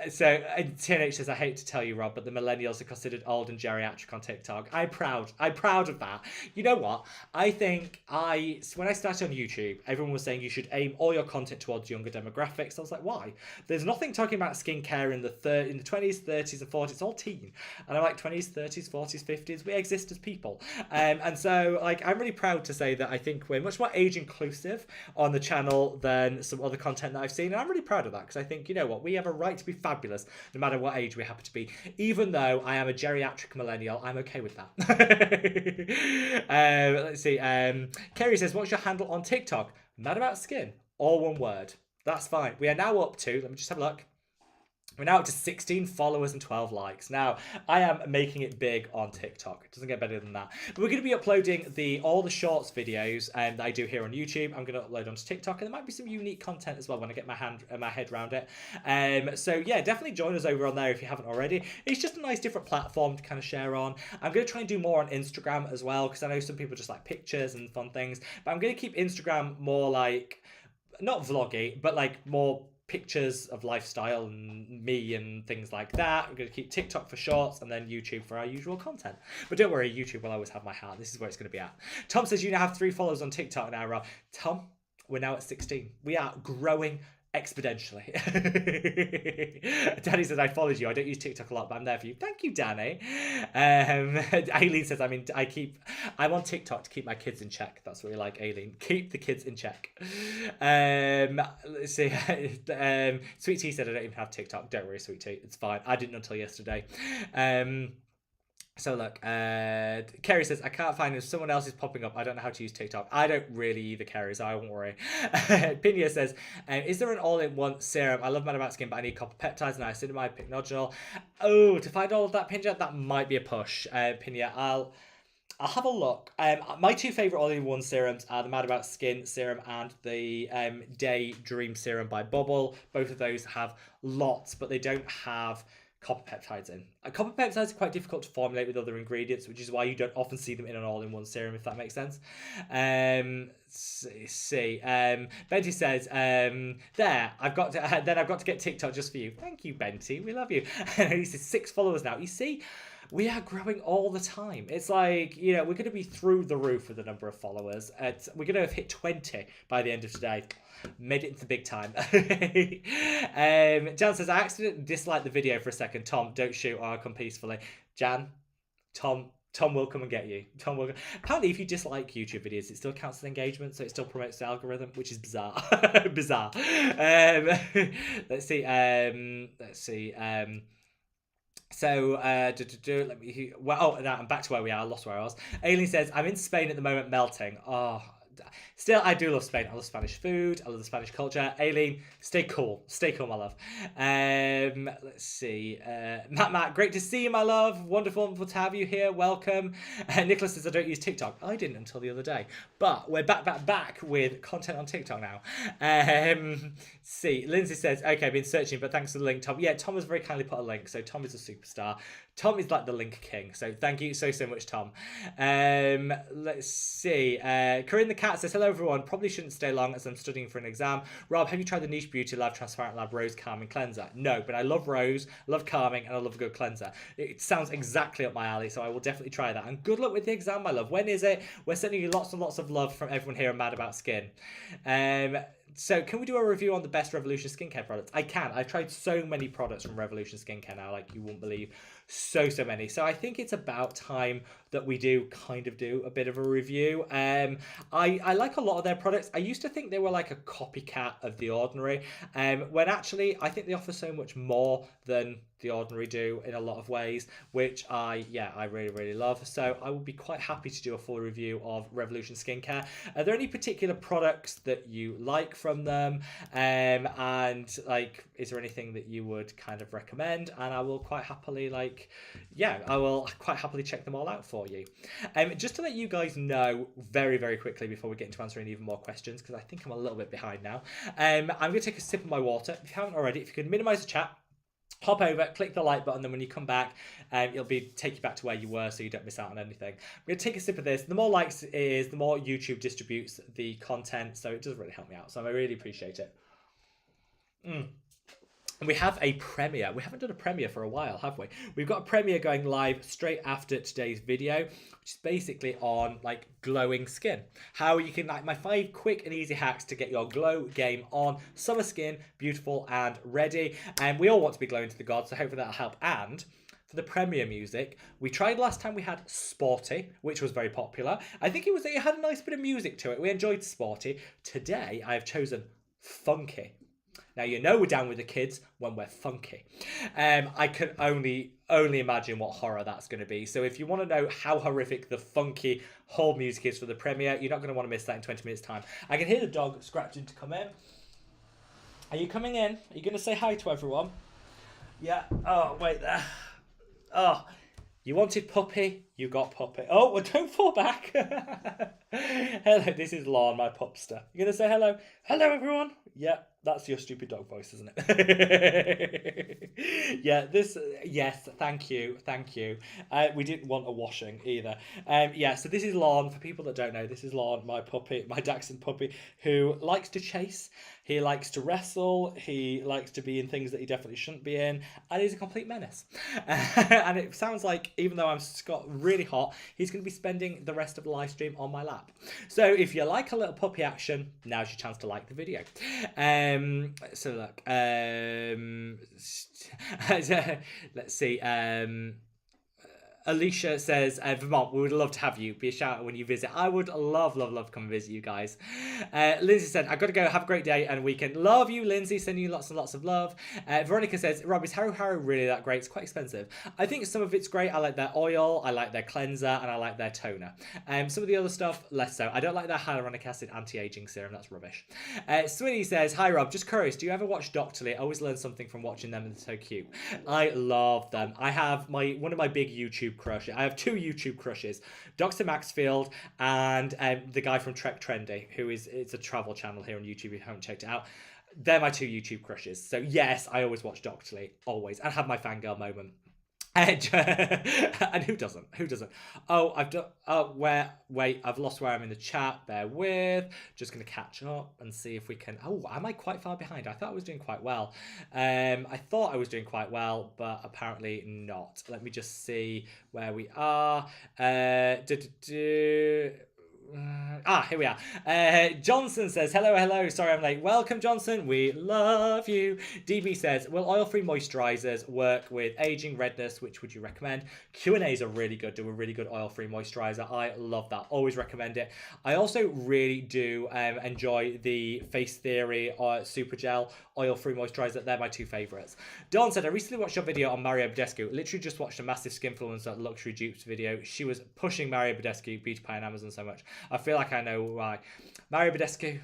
So TNH says, I hate to tell you, Rob, but the millennials are considered old and geriatric on TikTok. I'm proud of that. You know what? I think when I started on YouTube, everyone was saying you should aim all your content towards younger demographics. I was like, why? There's nothing talking about skincare in the 20s, 30s, and 40s. It's all teen. And I'm like, 20s, 30s, 40s, 50s, we exist as people. And so, like, I'm really proud to say that I think we're much more age inclusive on the channel than some other content that I've seen. And I'm really proud of that, because I think, you know what, we have a right to be fabulous no matter what age we happen to be. Even though I am a geriatric millennial, I'm okay with that. Let's see. Kerry says, what's your handle on TikTok? Mad About Skin. All one word. That's fine. We are now up to, let me just have a look. We're now up to 16 followers and 12 likes. Now, I am making it big on TikTok. It doesn't get better than that. But we're going to be uploading all the shorts videos that I do here on YouTube. I'm going to upload onto TikTok, and there might be some unique content as well when I get my head around it. So yeah, definitely join us over on there if you haven't already. It's just a nice different platform to kind of share on. I'm going to try and do more on Instagram as well, because I know some people just like pictures and fun things. But I'm going to keep Instagram more like, not vloggy, but like more pictures of lifestyle and me and things like that. We're going to keep TikTok for shorts, and then YouTube for our usual content. But don't worry, YouTube will always have my heart. This is where it's going to be at. Tom says you now have 3 followers on TikTok now, Rob. Tom, we're now at 16. We are growing exponentially. Danny says, I followed you. I don't use TikTok a lot, but I'm there for you. Thank you, Danny. Aileen says, I'm on TikTok to keep my kids in check. That's what we like, Aileen. Keep the kids in check. Let's see. Sweet Tea said, I don't even have TikTok. Don't worry, Sweet Tea. It's fine. I didn't until yesterday. So look, Kerry says, I can't find if someone else is popping up. I don't know how to use TikTok. I don't really either, Kerry, so I won't worry. Pinya says, is there an all-in-one serum? I love Mad About Skin, but I need copper peptides, niacinamide, pycnogenol. Oh, to find all of that, Pinya, that might be a push. Pinya, I'll have a look. My 2 favourite all-in-one serums are the Mad About Skin serum and the Day Dream serum by Bubble. Both of those have lots, but they don't have copper peptides in. Copper peptides are quite difficult to formulate with other ingredients, which is why you don't often see them in an all-in-one serum, if that makes sense. Benty says, there, I've got to get TikTok just for you. Thank you, Benty. We love you. And he says 6 followers now. You see, we are growing all the time. It's like, you know, we're going to be through the roof with the number of followers. We're going to have hit 20 by the end of today. Made it into the big time. Jan says, I accidentally disliked the video for a second. Tom, don't shoot or I'll come peacefully. Jan, Tom will come and get you. Tom will. Apparently, if you dislike YouTube videos, it still counts as engagement, so it still promotes the algorithm, which is bizarre. Bizarre. Let's see. So, let me. Well, I'm back to where we are. I lost where I was. Aileen says, I'm in Spain at the moment, melting. Oh. Still, I do love Spain. I love Spanish food. I love the Spanish culture. Aileen, stay cool. Stay cool, my love. Let's see. Matt, great to see you, my love. Wonderful to have you here. Welcome. Nicholas says, I don't use TikTok. I didn't until the other day. But we're back with content on TikTok now. See, Lindsay says, okay, I've been searching, but thanks for the link, Tom. Yeah, Tom has very kindly put a link, so Tom is a superstar. Tom is like the link king, so thank you so much, Tom. Let's see. Corinne the Cat says, hello, everyone. Probably shouldn't stay long as I'm studying for an exam. Rob, have you tried the Niche Beauty Lab Transparent Lab Rose Calming Cleanser? No, but I love Rose, love calming, and I love a good cleanser. It sounds exactly up my alley, so I will definitely try that. And good luck with the exam, my love. When is it? We're sending you lots and lots of love from everyone here at Mad About Skin. So can we do a review on the best Revolution skincare products? I can. I've tried so many products from Revolution Skincare now, like you won't believe. So many. So I think it's about time that we do a bit of a review. I like a lot of their products. I used to think they were like a copycat of The Ordinary, when actually I think they offer so much more than The Ordinary do in a lot of ways, which I really love. So I would be quite happy to do a full review of Revolution Skincare. Are there any particular products that you like from them? And like, is there anything that you would kind of recommend? And I will quite happily check them all out for you. Just to let you guys know very quickly before we get into answering even more questions, because I think I'm a little bit behind now. I'm going to take a sip of my water. If you haven't already, if you could minimize the chat, hop over, click the like button, then when you come back, it'll take you back to where you were so you don't miss out on anything. I'm going to take a sip of this. The more likes it is, the more YouTube distributes the content, so it does really help me out. So I really appreciate it. And we have a premiere. We haven't done a premiere for a while, have we? We've got a premiere going live straight after today's video, which is basically on like glowing skin. How you can, like, my 5 quick and easy hacks to get your glow game on. Summer skin, beautiful and ready. And we all want to be glowing to the gods, so hopefully that'll help. And for the premiere music, we tried last time, we had Sporty, which was very popular. I think it had a nice bit of music to it. We enjoyed Sporty. Today, I have chosen Funky. Now, you know we're down with the kids when we're funky. I can only imagine what horror that's going to be. So if you want to know how horrific the funky whole music is for the premiere, you're not going to want to miss that in 20 minutes' time. I can hear the dog scratching to come in. Are you coming in? Are you going to say hi to everyone? Yeah. Oh, wait there. Oh, you wanted puppy, you got puppy. Oh, well, don't fall back. Hello, this is Lon, my pupster. You going to say hello? Hello, everyone. Yeah, that's your stupid dog voice, isn't it? Yes, thank you. We didn't want a washing either. So this is Lon. For people that don't know, this is Lon, my puppy, my Dachshund puppy, who likes to chase. He likes to wrestle. He likes to be in things that he definitely shouldn't be in. And he's a complete menace. And it sounds like, even though I'm got really hot, he's going to be spending the rest of the live stream on my lap. So if you like a little puppy action, now's your chance to like the video. So look, let's see. Alicia says, Vermont, we would love to have you. Be a shout out when you visit. I would love to come and visit you guys. Lindsay said, I've got to go. Have a great day and weekend. Love you, Lindsay. Sending you lots and lots of love. Veronica says, Rob, is Haru Haru really that great? It's quite expensive. I think some of it's great. I like their oil. I like their cleanser. And I like their toner. Some of the other stuff, less so. I don't like their hyaluronic acid anti-aging serum. That's rubbish. Swinny says, hi, Rob. Just curious. Do you ever watch Doctorly? I always learn something from watching them and they're so cute. I love them. I have one of my big YouTube crush. I have 2 YouTube crushes, Dr. Maxfield and the guy from Trek Trendy, it's a travel channel here on YouTube if you haven't checked it out. They're my 2 YouTube crushes. So yes, I always watch Doctorly, always, and have my fangirl moment. And who doesn't? Oh, I've lost where I'm in the chat. Bear with. Just going to catch up and see if we can. Oh, am I quite far behind? I thought I was doing quite well. I thought I was doing quite well, but apparently not. Let me just see where we are. Here we are. Johnson says, hello. Sorry I'm late. Welcome, Johnson. We love you. DB says, will oil-free moisturizers work with aging redness? Which would you recommend? Q&As are really good. Do a really good oil-free moisturizer. I love that. Always recommend it. I also really do enjoy the Face Theory Super Gel oil-free moisturizer. They're my 2 favorites. Dawn said, I recently watched your video on Mario Badescu. Literally just watched a massive Skinfluencer luxury dupes video. She was pushing Mario Badescu, Beauty Pie on Amazon so much. I feel like I know why. Mario Badescu,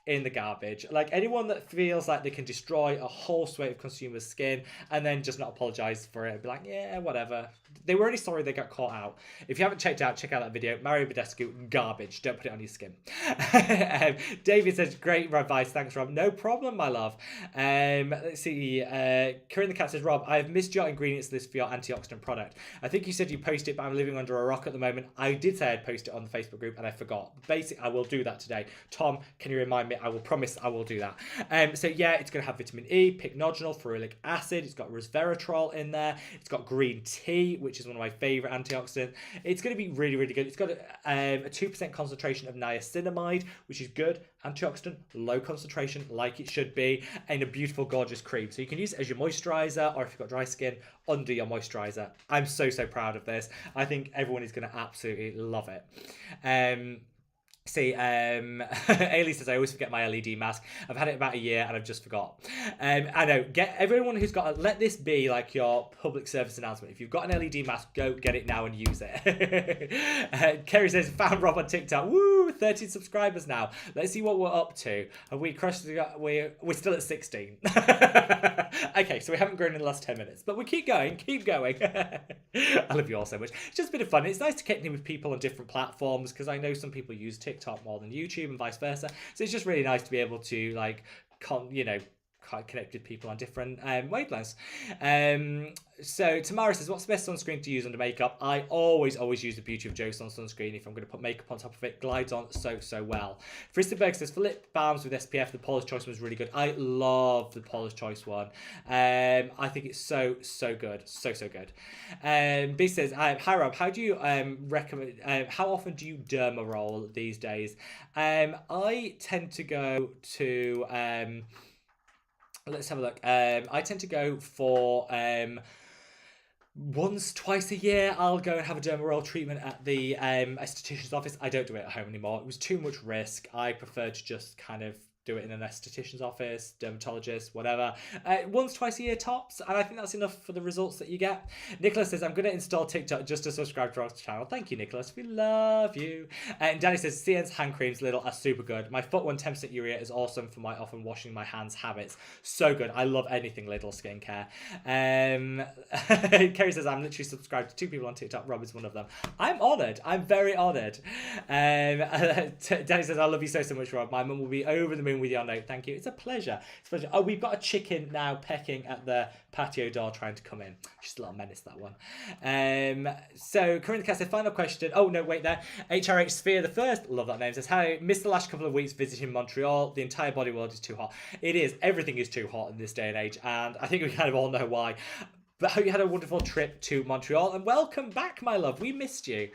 in the garbage. Like, anyone that feels like they can destroy a whole swathe of consumers' skin and then just not apologize for it, be like, yeah, whatever. They were really sorry they got caught out. If you haven't checked out, check out that video. Mario Badescu, garbage. Don't put it on your skin. David says, great advice. Thanks, Rob. No problem, my love. Let's see. Corinne the Cat says, Rob, I have missed your ingredients list for your antioxidant product. I think you said you posted it, but I'm living under a rock at the moment. I did say I'd post it on the Facebook group and I forgot. Basically, I will do that today. Tom, can you remind me? I will promise I will do that. So yeah, it's going to have vitamin E, pycnogenol, ferulic acid. It's got resveratrol in there. It's got green tea, which is one of my favorite antioxidants. It's going to be really, really good. It's got a 2% concentration of niacinamide, which is good. Antioxidant, low concentration, like it should be, and a beautiful, gorgeous cream. So you can use it as your moisturizer, or if you've got dry skin, under your moisturizer. I'm so proud of this. I think everyone is going to absolutely love it. See, Ailey says, I always forget my LED mask. I've had it about a year and I've just forgot. I know, get everyone who's got, let this be like your public service announcement. If you've got an LED mask, go get it now and use it. Kerry says, found Rob on TikTok. Woo, 13 subscribers now. Let's see what we're up to. Have we crushed, we're still at 16. Okay, so we haven't grown in the last 10 minutes, but we keep going. I love you all so much. It's just a bit of fun. It's nice to connect with people on different platforms, because I know some people use TikTok more than YouTube and vice versa. So it's just really nice to be able to, like, quite connected with people on different wavelengths. So Tamara says, what's the best sunscreen to use under makeup? I always use the Beauty of Joe Sun sunscreen if I'm going to put makeup on top of it. Glides on so well. Fristenberg says, for lip balms with SPF, the Paula's Choice was really good. I love the Paula's Choice one. I think it's so good. So good. B says, hi Rob, how do you recommend, how often do you derma roll these days? I tend to go to, let's have a look. I tend to go for once, twice a year, I'll go and have a derma roll treatment at the esthetician's office. I don't do it at home anymore. It was too much risk. I prefer to just kind of do it in an esthetician's office, dermatologist, whatever. Once, twice a year tops, and I think that's enough for the results that you get. Nicholas says, I'm going to install TikTok just to subscribe to our channel. Thank you, Nicholas. We love you. And Danny says, CN's hand creams, Little, are super good. My foot one 10% urea is awesome for my often washing my hands habits. So good. I love anything Little skincare. Kerry says, I'm literally subscribed to 2 people on TikTok. Rob is one of them. I'm honoured. I'm very honoured. Danny says, I love you so much, Rob. My mum will be over the moon with your note. Thank you. It's a pleasure. It's a pleasure. Oh, we've got a chicken now pecking at the patio door trying to come in. Just a little menace, that one. So Corinne Cass said, final question. Oh no, wait there. HRH Sphere the First, love that name, says, hi, missed the last couple of weeks visiting Montreal. The entire body world is too hot. It is. Everything is too hot in this day and age, and I think we kind of all know why. But I hope you had a wonderful trip to Montreal, and welcome back, my love. We missed you.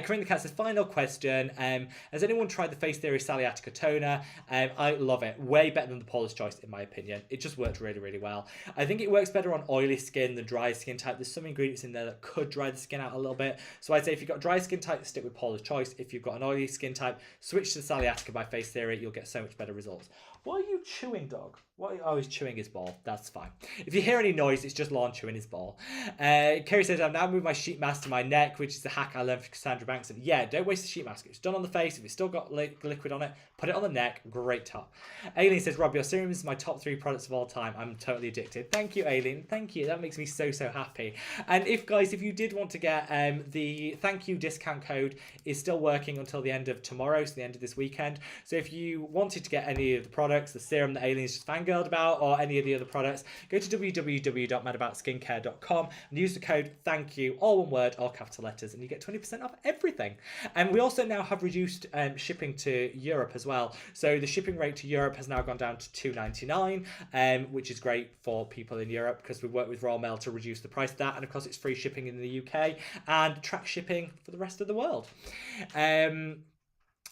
Corinne the Cat says, final question. Has anyone tried the Face Theory Saliatica Toner? I love it. Way better than the Paula's Choice, in my opinion. It just worked really well. I think it works better on oily skin than dry skin type. There's some ingredients in there that could dry the skin out a little bit. So I'd say if you've got dry skin type, stick with Paula's Choice. If you've got an oily skin type, switch to Saliatica by Face Theory. You'll get so much better results. What are you chewing, dog? Oh, he's chewing his ball. That's fine. If you hear any noise, it's just Lon chewing his ball. Kerry says, I've now moved my sheet mask to my neck, which is a hack I learned from Cassandra Bankson. Yeah, don't waste the sheet mask. It's done on the face. If it's still got liquid on it, put it on the neck. Great top. Aileen says, Rob, your serum is my top 3 products of all time. I'm totally addicted. Thank you, Aileen. Thank you. That makes me so happy. And if you did want to get the thank you discount code is still working until the end of tomorrow, so the end of this weekend. So if you wanted to get any of the products, the serum that Aileen's just fangirled about, or any of the other products, go to www.madaboutskincare.com and use the code THANKYOU, all one word, all capital letters, and you get 20% off everything. And we also now have reduced shipping to Europe as well. So the shipping rate to Europe has now gone down to $2.99, which is great for people in Europe because we work with Royal Mail to reduce the price of that. And of course, it's free shipping in the UK and track shipping for the rest of the world.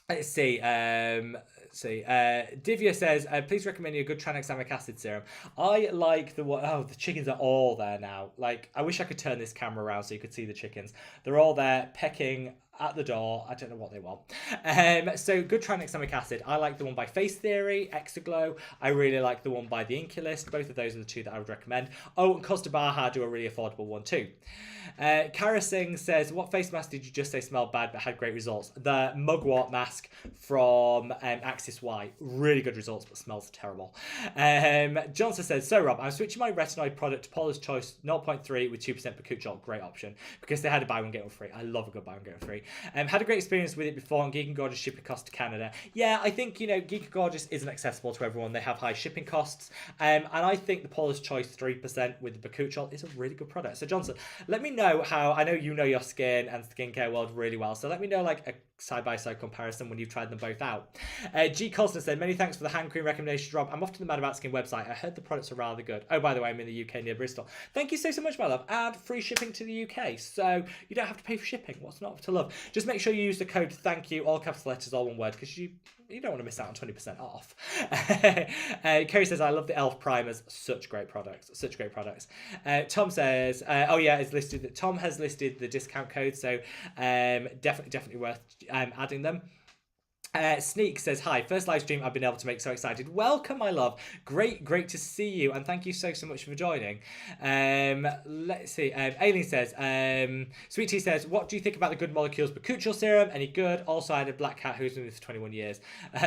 Let's see. Divya says, please recommend you a good tranexamic acid serum. I like the one. Oh, the chickens are all there now. Like, I wish I could turn this camera around so you could see the chickens. They're all there pecking at the door. I don't know what they want. So good tranexamic acid. I like the one by Face Theory, Exaglow. I really like the one by the Inculist. Both of those are the 2 that I would recommend. Oh, and Costa Baja do a really affordable one too. Kara Singh says, what face mask did you just say smelled bad but had great results? The Mugwort mask from Axis Y. Really good results, but smells terrible. Johnson says, so Rob, I'm switching my retinoid product to Paula's Choice 0.3 with 2% bakuchiol. Great option because they had a buy one get one free. I love a good buy one get one free. Had a great experience with it before on Geek and Gorgeous shipping costs to Canada. Yeah, I think, Geek and Gorgeous isn't accessible to everyone. They have high shipping costs. And I think the Paula's Choice 3% with the bakuchiol is a really good product. So Johnson, let me know how, I know you know your skin and skincare world really well. So let me know like a side-by-side comparison when you've tried them both out. G. Colston said, many thanks for the hand cream recommendations, Rob. I'm off to the Mad About Skin website. I heard the products are rather good. Oh, by the way, I'm in the UK near Bristol. Thank you so much, my love. And free shipping to the UK. So you don't have to pay for shipping. What's not to love? Just make sure you use the code THANKYOU, all capital letters, all one word, because you don't want to miss out on 20% off. Kerry says, I love the e.l.f. primers. Such great products. Such great products. Tom says, oh yeah, it's listed. Tom has listed the discount code, so definitely worth adding them. Sneak says, hi, first live stream I've been able to make, so excited. Welcome, my love. Great to see you, and thank you so much for joining. Let's see. Aileen says, Sweet Tea says, what do you think about the Good Molecules bakuchiol serum? Any good? Also, I had a black cat who's been with me for 21 years.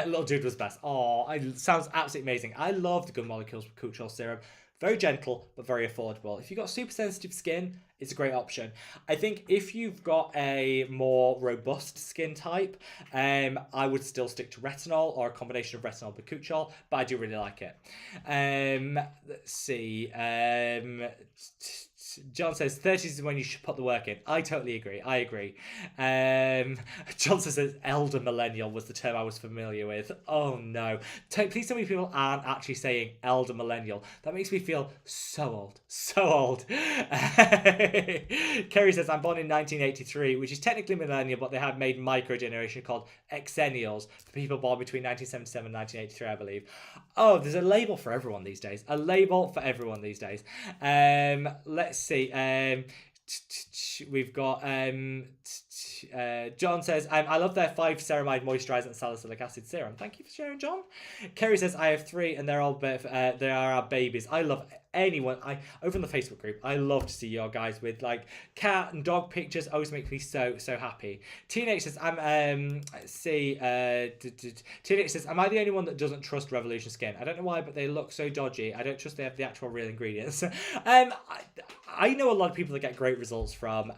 Little dude was best. Oh, sounds absolutely amazing. I love the Good Molecules bakuchiol serum. Very gentle, but very affordable. If you've got super sensitive skin, it's a great option. I think if you've got a more robust skin type, I would still stick to retinol or a combination of retinol and bakuchiol, but I do really like it. Let's see. John says 30s is when you should put the work in. I totally agree. I agree. Johnson says elder millennial was the term I was familiar with. Oh no. Please tell me people aren't actually saying elder millennial. That makes me feel so old. So old. Kerry says I'm born in 1983, which is technically millennial, but they have made micro generation called exennials for people born between 1977 and 1983, I believe. Oh, there's a label for everyone these days. A label for everyone these days. Let's see. We've got John says I love their 5 ceramide moisturizer and salicylic acid serum. Thank you for sharing, John. Kerry says I have 3 and they're all they are our babies. I love anyone. Over in the Facebook group, I love to see your guys with like cat and dog pictures. Always makes me so happy. Teenage says Teenage says am I the only one that doesn't trust Revolution Skin? I don't know why, but they look so dodgy. I don't trust they have the actual real ingredients. I know a lot of people that get great results from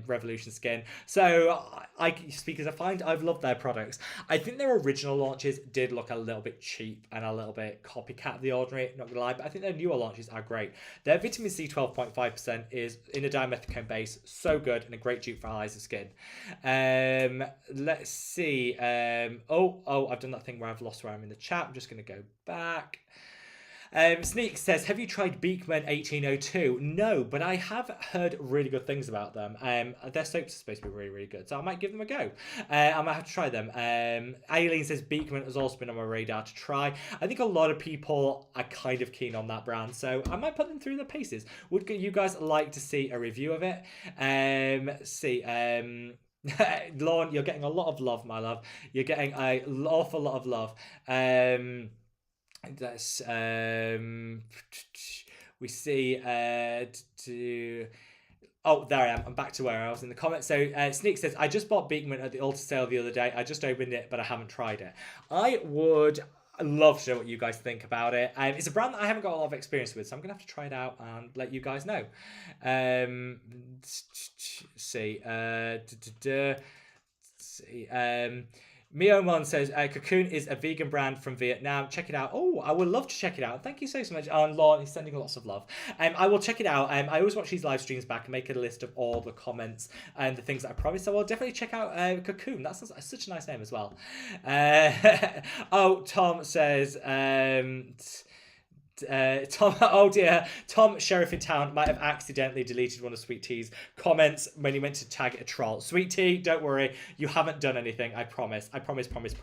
Revolution Skin, so I speak as a find. I've loved their products. I think their original launches did look a little bit cheap and a little bit copycat of the ordinary, not gonna lie, but I think their newer launches are great. Their vitamin C 12.5% is in a dimethicone base, so good and a great dupe for eyes and skin. Let's see. I've done that thing where I've lost where I'm in the chat. I'm just gonna go back. Sneak says, have you tried Beekman 1802? No, but I have heard really good things about them. Their soaps are supposed to be really good, so I might give them a go. I might have to try them. Aileen says Beekman has also been on my radar to try. I think a lot of people are kind of keen on that brand, so I might put them through their paces. Would you guys like to see a review of it? Lauren, you're getting a lot of love, my love. You're getting an awful lot of love. That's we see oh, there I am. I'm back to where I was in the comments. So Sneak says, I just bought Beekman at the Ulta sale the other day. I just opened it, but I haven't tried it. I would love to know what you guys think about it. It's a brand that I haven't got a lot of experience with, so I'm going to have to try it out and let you guys know. Miomon says, Cocoon is a vegan brand from Vietnam. Check it out. Oh, I would love to check it out. Thank you so much. And Lauren is sending lots of love. I will check it out. I always watch these live streams back and make a list of all the comments and the things that I promised. So I'll definitely check out Cocoon. That's such a nice name as well. Tom says... Tom, oh dear, Tom Sheriff in Town might have accidentally deleted one of Sweet Tea's comments when he went to tag it a troll. Sweet Tea, don't worry, you haven't done anything, I promise. I promise. Jan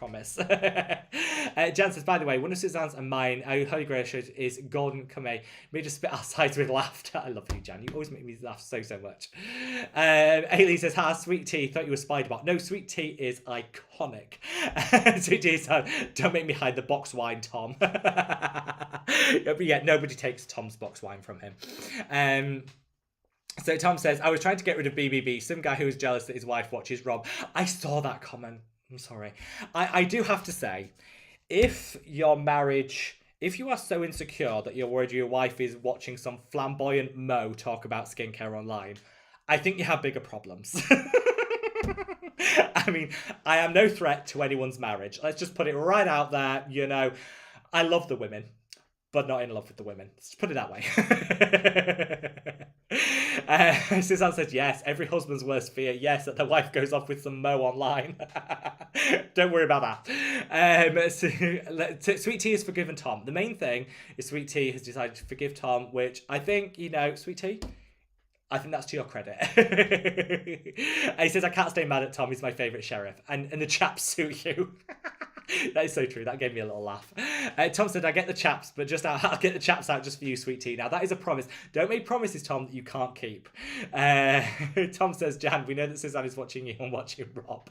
says, by the way, one of Suzanne's and mine, Holy Grail is Golden Kame. Made us spit our sides with laughter. I love you, Jan. You always make me laugh so much. Ailey says, Sweet Tea, thought you were Spider-Bot. No, Sweet Tea is iconic. Sweet Tea said, don't make me hide the box wine, Tom. But yeah, nobody takes Tom's box wine from him. So Tom says, I was trying to get rid of BBB. Some guy who was jealous that his wife watches Rob. I saw that comment. I'm sorry. I do have to say, if your marriage... If you are so insecure that you're worried your wife is watching some flamboyant Mo talk about skincare online, I think you have bigger problems. I mean, I am no threat to anyone's marriage. Let's just put it right out there. You know, I love the women, but not in love with the women. Let's put it that way. Suzanne said, yes, every husband's worst fear. Yes, that the wife goes off with some Mo online. Don't worry about that. Sweet Tea has forgiven Tom. The main thing is Sweet Tea has decided to forgive Tom, which I think, you know, Sweet Tea, I think that's to your credit. He says, I can't stay mad at Tom. He's my favourite sheriff. And the chaps suit you. That is so true. That gave me a little laugh. Tom said, I get the chaps, but I'll get the chaps out just for you, Sweet Tea. Now, that is a promise. Don't make promises, Tom, that you can't keep. Tom says, Jan, we know that Suzanne is watching you and watching Rob.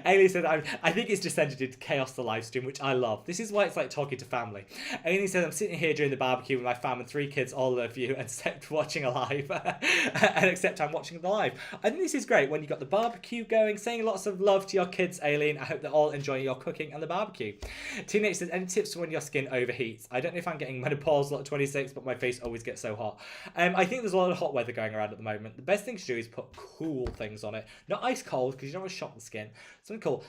Aileen said, I think it's descended into chaos, the live stream, which I love. This is why it's like talking to family. Aileen said, I'm sitting here during the barbecue with my fam and 3 kids, all love you, except watching a live. And except I'm watching the live. I think this is great when you got the barbecue going, saying lots of love to your kids, Aileen. I hope they're all enjoying your cooking and the barbecue. Teenage says, any tips for when your skin overheats? I don't know if I'm getting menopausal at 26, but my face always gets so hot. I think there's a lot of hot weather going around at the moment. The best thing to do is put cool things on it. Not ice cold, because you don't want to shock the skin. Something cool.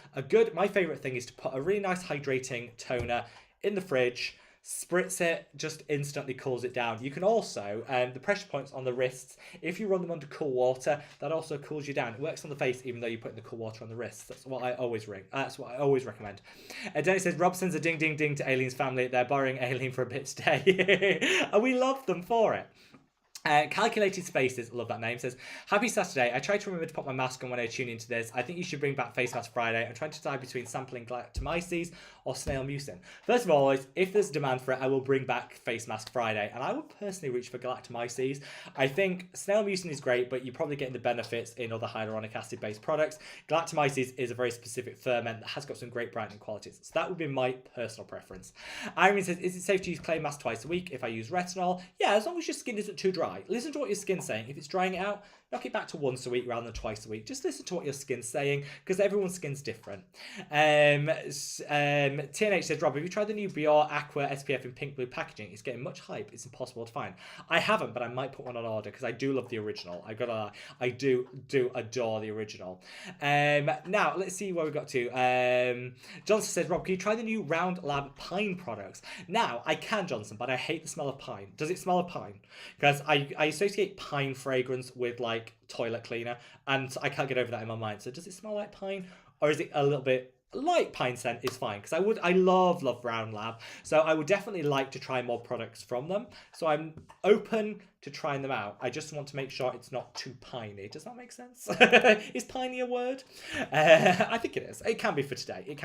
My favourite thing is to put a really nice hydrating toner in the fridge, spritz it, just instantly cools it down. You can also, the pressure points on the wrists, if you run them under cool water, that also cools you down. It works on the face even though you're putting the cool water on the wrists. That's what I always recommend. Dennis says, Rob sends a ding ding ding to Aileen's family. They're borrowing Aileen for a bit today. And we love them for it. Calculated Spaces, love that name, says, happy Saturday. I try to remember to put my mask on when I tune into this. I think you should bring back Face Mask Friday. I'm trying to decide between sampling galactomyces or snail mucin. First of all, if there's demand for it, I will bring back Face Mask Friday. And I would personally reach for galactomyces. I think snail mucin is great, but you're probably getting the benefits in other hyaluronic acid based products. Galactomyces is a very specific ferment that has got some great brightening qualities. So that would be my personal preference. Irene says, is it safe to use clay mask twice a week if I use retinol? Yeah, as long as your skin isn't too dry. Listen to what your skin's saying. If it's drying it out, knock it back to once a week rather than twice a week. Just listen to what your skin's saying, because everyone's skin's different. TNH says, Rob, have you tried the new Bior Aqua SPF in pink blue packaging? It's getting much hype. It's impossible to find. I haven't, but I might put one on order because I do love the original. I do adore the original. Now, let's see where we got to. Johnson says, Rob, can you try the new Round Lab Pine products? Now, I can, Johnson, but I hate the smell of pine. Does it smell of pine? Because I associate pine fragrance with like toilet cleaner, and I can't get over that in my mind. So does it smell like pine, or is it a little bit light pine scent? Is fine, because I love Round Lab, so I would definitely like to try more products from them. So I'm open to trying them out. I just want to make sure it's not too piney. Does that make sense? Is piney a word? I think it is. It can be for today.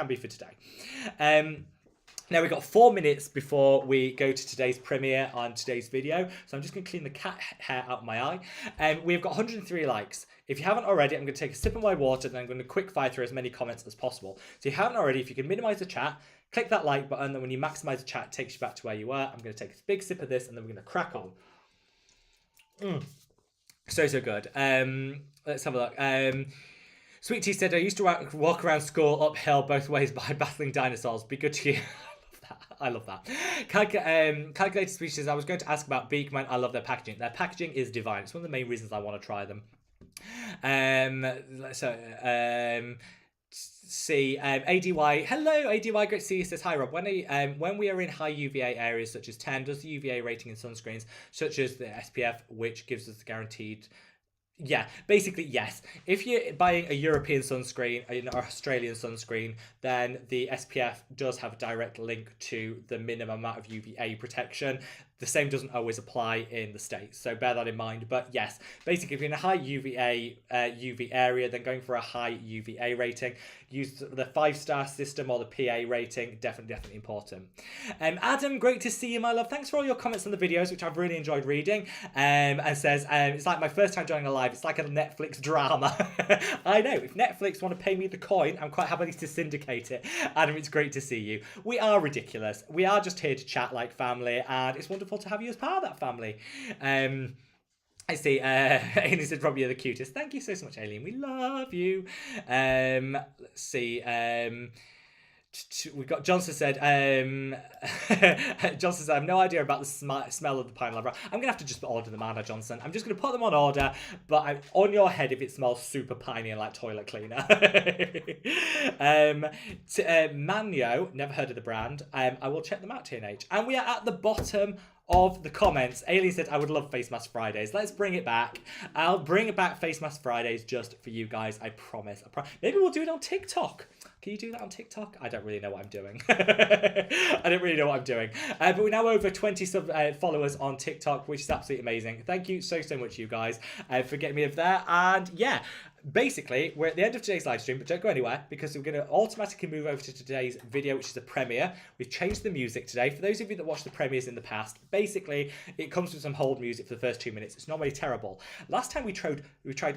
Now we've got 4 minutes before we go to today's premiere on today's video. So I'm just going to clean the cat hair out of my eye. We've got 103 likes. If you haven't already, I'm going to take a sip of my water and I'm going to quick fire through as many comments as possible. So if you haven't already, if you can minimize the chat, click that like button. Then when you maximize the chat, it takes you back to where you were. I'm going to take a big sip of this and then we're going to crack on. So good. Let's have a look. Sweet Tea said, I used to walk around school uphill both ways by battling dinosaurs. Be good to you. I love that. Calculated Species, I was going to ask about Beekman. I love their packaging. Their packaging is divine. It's one of the main reasons I want to try them. ADY, hello ADY, great to see you. Says, hi Rob, when we are in high UVA areas such as 10, does the UVA rating in sunscreens such as the SPF, which gives us the guaranteed... Yeah, basically, yes. If you're buying a European sunscreen, an Australian sunscreen, then the SPF does have a direct link to the minimum amount of UVA protection. The same doesn't always apply in the States, so bear that in mind. But yes, basically, if you're in a high UV area, then going for a high UVA rating. Use the 5-star system or the PA rating, definitely important. Adam, great to see you, my love. Thanks for all your comments on the videos, which I've really enjoyed reading. And says, it's like my first time joining a live. It's like a Netflix drama. I know, if Netflix want to pay me the coin, I'm quite happy to syndicate it. Adam, it's great to see you. We are ridiculous. We are just here to chat like family, and it's wonderful to have you as part of that family. I see, Aileen said, Rob, you're the cutest. Thank you so much, Aileen. We love you. Let's see. We've got Johnson said, Johnson said, I have no idea about the smell of the pine labra. I'm going to have to just order them, Anna Johnson. I'm just going to put them on order, but on your head if it smells super piney and like toilet cleaner. Manyo, never heard of the brand. I will check them out, TNH. And we are at the bottom of the comments. Aileen said, I would love Face Mask Fridays. Let's bring it back. I'll bring it back, Face Mask Fridays, just for you guys. I promise. Maybe we'll do it on TikTok. Can you do that on TikTok? I don't really know what I'm doing. I don't really know what I'm doing. But we're now over 20 followers on TikTok, which is absolutely amazing. Thank you so much, you guys, for getting me over there. And yeah, basically, we're at the end of today's live stream, but don't go anywhere because we're going to automatically move over to today's video, which is a premiere. We've changed the music today. For those of you that watched the premieres in the past, basically, it comes with some hold music for the first 2 minutes. It's not really terrible. Last time we tried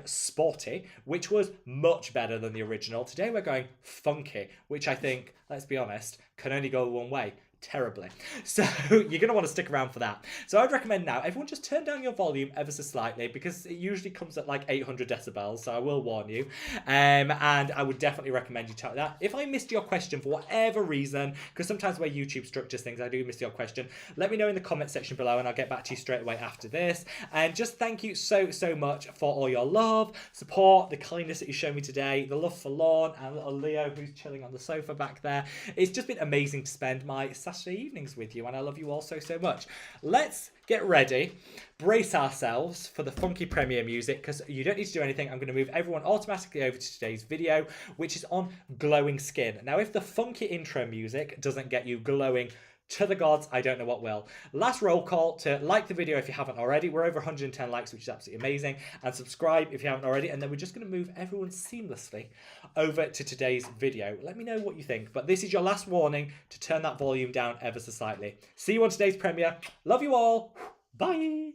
Sporty, which was much better than the original. Today we're going Funky, which I think, let's be honest, can only go one way. Terribly. So you're going to want to stick around for that. So I'd recommend now everyone just turn down your volume ever so slightly because it usually comes at like 800 decibels. So I will warn you. And I would definitely recommend you try that. If I missed your question for whatever reason, because sometimes the way YouTube structures things, I do miss your question, let me know in the comment section below and I'll get back to you straight away after this. And just thank you so much for all your love, support, the kindness that you showed me today, the love for Lorne and little Leo who's chilling on the sofa back there. It's just been amazing to spend my Saturday evenings with you, and I love you all so much. Let's get ready, brace ourselves for the funky premiere music, because you don't need to do anything. I'm going to move everyone automatically over to today's video, which is on glowing skin. Now, if the funky intro music doesn't get you glowing to the gods, I don't know what will. Last roll call to like the video if you haven't already. We're over 110 likes, which is absolutely amazing. And subscribe if you haven't already. And then we're just going to move everyone seamlessly over to today's video. Let me know what you think. But this is your last warning to turn that volume down ever so slightly. See you on today's premiere. Love you all. Bye.